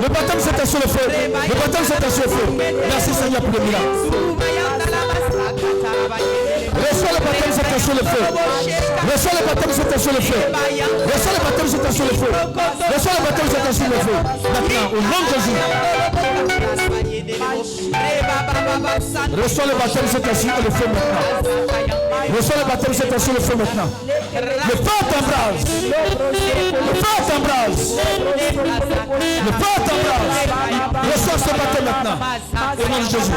Le baptême Saint-Esprit, le feu. Le baptême Saint-Esprit, le feu. Merci Seigneur pour le miracle. Reçois le baptême Saint-Esprit, le feu. Reçois le baptême Saint-Esprit, le feu. Reçois le baptême Saint-Esprit, le feu. Reçois le baptême Saint-Esprit, le feu. Maintenant, au nom de Jésus. Reçois le baptême Saint-Esprit, le feu maintenant. Reçois le baptême Saint-Esprit, le feu maintenant. Le feu t'embrase. Le feu t'embrase. Le feu t'embrase. Reçois ce baptême maintenant. Au nom de Jésus.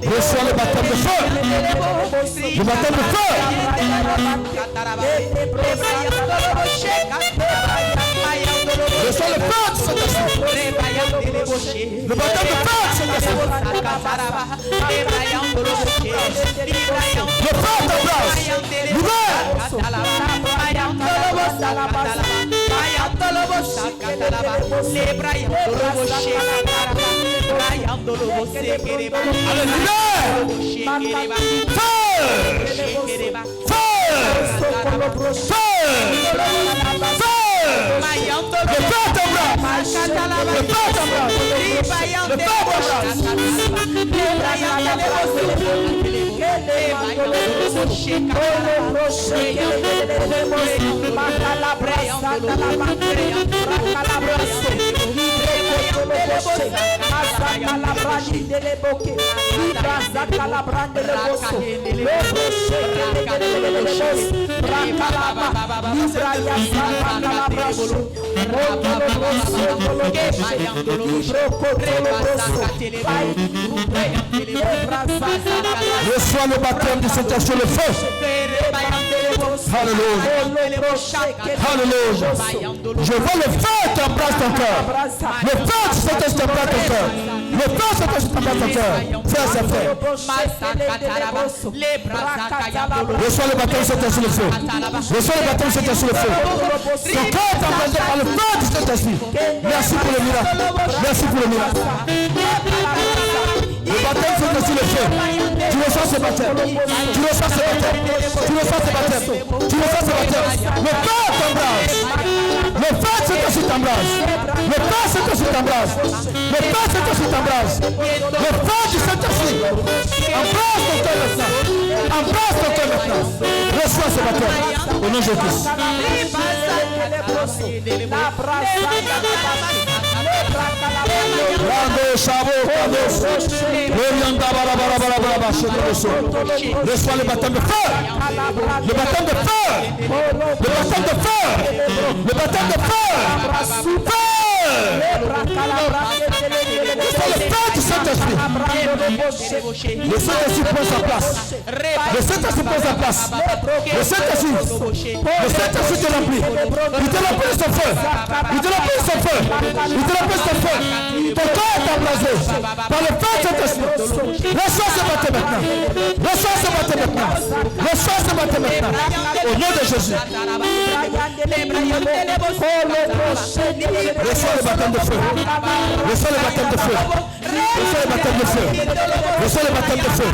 Reçois le baptême de feu. Le baptême de feu. Reçois le feu de Saint-Esprit. Le baptême de feu de Saint-Esprit. Le feu t'embrasse. Le Reçois le baptême du Saint-Esprit, le feu. Alléluia. Alléluia. Je vois le feu t'embrasse ton cœur. Le feu du Saint-Esprit t'embrasse ton cœur. Le feu du Saint-Esprit t'embrasse ton cœur. Frères et frères. Reçois le baptême du Saint-Esprit, le feu. Reçois le baptême du Saint-Esprit, le feu. Ton cœur est embrassé par le feu du Saint-Esprit. Merci pour le miracle. Merci pour le miracle. Le baptême c'est aussi le feu. Tu reçois ce baptême. Tu reçois ce baptême. Tu reçois ce baptême. Tu reçois ce baptême. Le feu t'embrasse. Le feu c'est aussi t'embrasse. Le feu c'est aussi t'embrasse. Le feu c'est aussi t'embrasse. Le feu du Saint-Esprit. Embrasse ton cœur maintenant. Embrasse ton cœur maintenant. Reçois ce baptême. Au nom de Jésus. Reçois le baptême de feu. Le baptême de feu. Le baptême de feu. Le baptême de feu. C'est le feu du Saint-Esprit. Le Saint-Esprit prend sa place. Le Saint-Esprit prend sa place. Le Saint-Esprit te remplit. Il te remplit de son feu. Il te remplit de son feu. Il te remplit de son feu. Ton corps est embrasé par le feu du Saint-Esprit. Reçois ce baptême maintenant. Reçois ce baptême maintenant. Reçois ce baptême maintenant. Au nom de Jésus. Reçois le baptême de feu. Reçois le baptême de feu. Reçois le baptême de feu. Reçois le baptême de feu.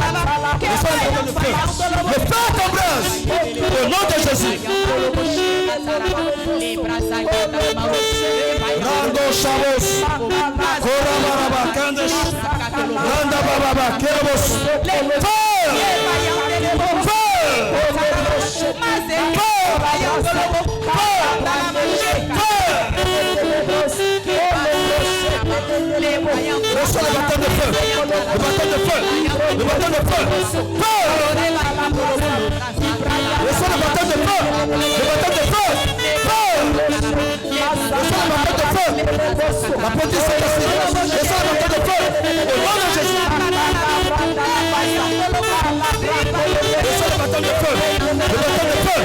Reçois le baptême de feu. Le feu t'embrasse. Au nom de Jésus. Rando Shabos. Korabaraba Kandesh. Randa Bababa Keros. Feu. Reçois le baptême de feu. Le baptême de feu. Le baptême de feu. Feu. Reçois le baptême de feu. Le baptême de feu. Feu. Reçois le baptême de feu. La petite Saint-Esprit. Reçois le baptême de feu. Au nom de Jésus. Reçois le baptême de feu. Le baptême de feu.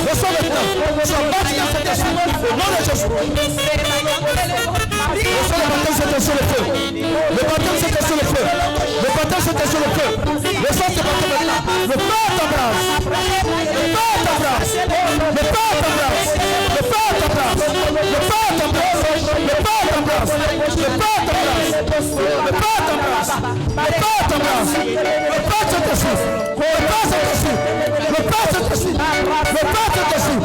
Reçois maintenant. Sois baptisé dans Saint-Esprit. Au nom de Jésus. Reçois le baptême Saint-Esprit le feu. Le baptême Saint-Esprit le feu. Le baptême Saint-Esprit le feu. Reçois ce baptême maintenant. Le feu t'embrasse. Le feu t'embrasse. Le feu t'embrasse. Le feu t'embrasse. Le feu t'embrasse. Le feu t'embrasse. Le feu t'embrasse. Le feu t'embrasse. Le feu t'embrasse. Le feu Saint-Esprit. Le feu Saint-Esprit. Le feu Saint-Esprit. Le feu Saint-Esprit.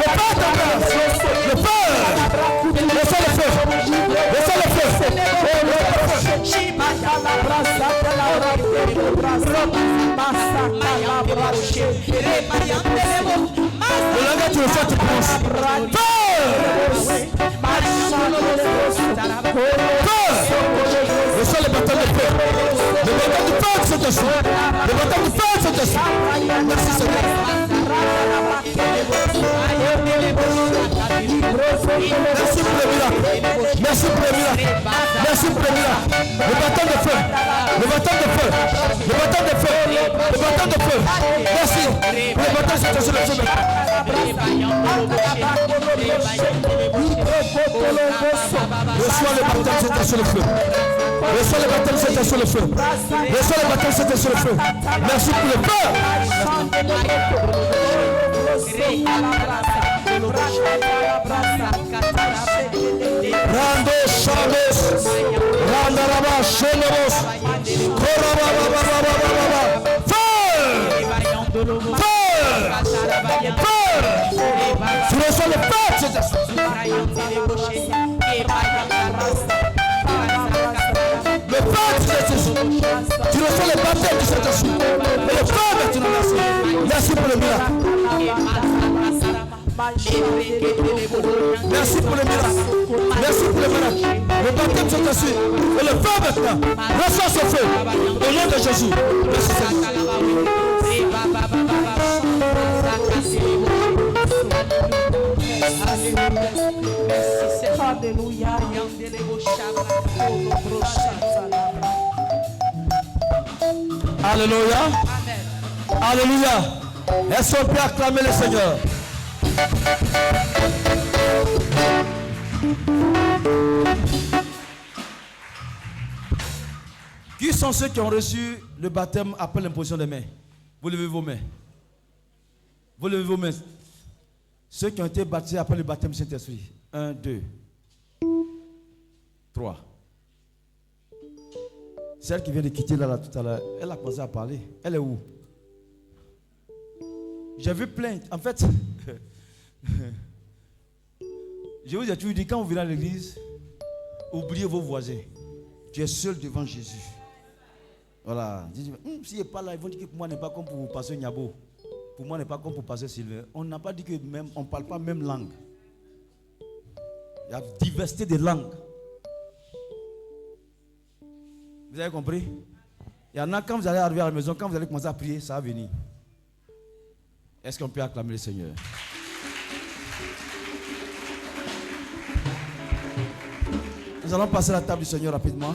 Le feu t'embrasse. Le feu. Reçois le feu. Reçois le feu. Le langage tu le fais, tu penses. Feu. Reçois le baptême de feu. Le baptême de feu de Saint-Esprit. Le baptême de feu de Saint-Esprit. Merci Seigneur. Merci pour le miracle. Merci pour le miracle. Merci pour le miracle. Le baptême de feu. Le baptême de feu. Le baptême de feu. Le baptême de feu. Merci. Le baptême c'est sur le feu. Reçois le baptême c'est sur le feu. Reçois le baptême c'est sur le feu. Reçois le baptême c'est sur le feu. Merci pour le feu. Rando Shabbos, Randaraba Shelobos, Korababababababa. Feu! Feu! Feu! Tu reçois le feu, c'est ça. Le feu, c'est ça. Tu reçois le baptême de Saint-Esprit. Le feu maintenant, merci. Merci pour le miracle. Merci pour le miracle. Merci pour le miracle. Le baptême se poursuit. Et le feu maintenant. Reçois ce feu. Au nom de Jésus. Merci Alléluia. Alléluia. Alléluia. Est-ce qu'on peut acclamer le Seigneur? Qui sont ceux qui ont reçu le baptême après l'imposition des mains? Vous levez vos mains. Vous levez vos mains. Ceux qui ont été baptisés après le baptême du Saint-Esprit. 1, 2, 3. Celle qui vient de quitter là tout à l'heure, elle a commencé à parler. Elle est où? J'ai vu plein. En fait, je vous ai toujours dit, quand vous venez à l'église, oubliez vos voisins. Tu es seul devant Jésus. Voilà. S'il n'est pas là, ils vont dire que pour moi, n'est pas comme pour passer Niabo. Pour moi, n'est pas comme pour passer Sylvain. On n'a pas dit que même, on ne parle pas même langue. Il y a diversité de langues. Vous avez compris? Il y en a, quand vous allez arriver à la maison, quand vous allez commencer à prier, ça va venir. Est-ce qu'on peut acclamer le Seigneur? Nous allons passer à la table du Seigneur rapidement.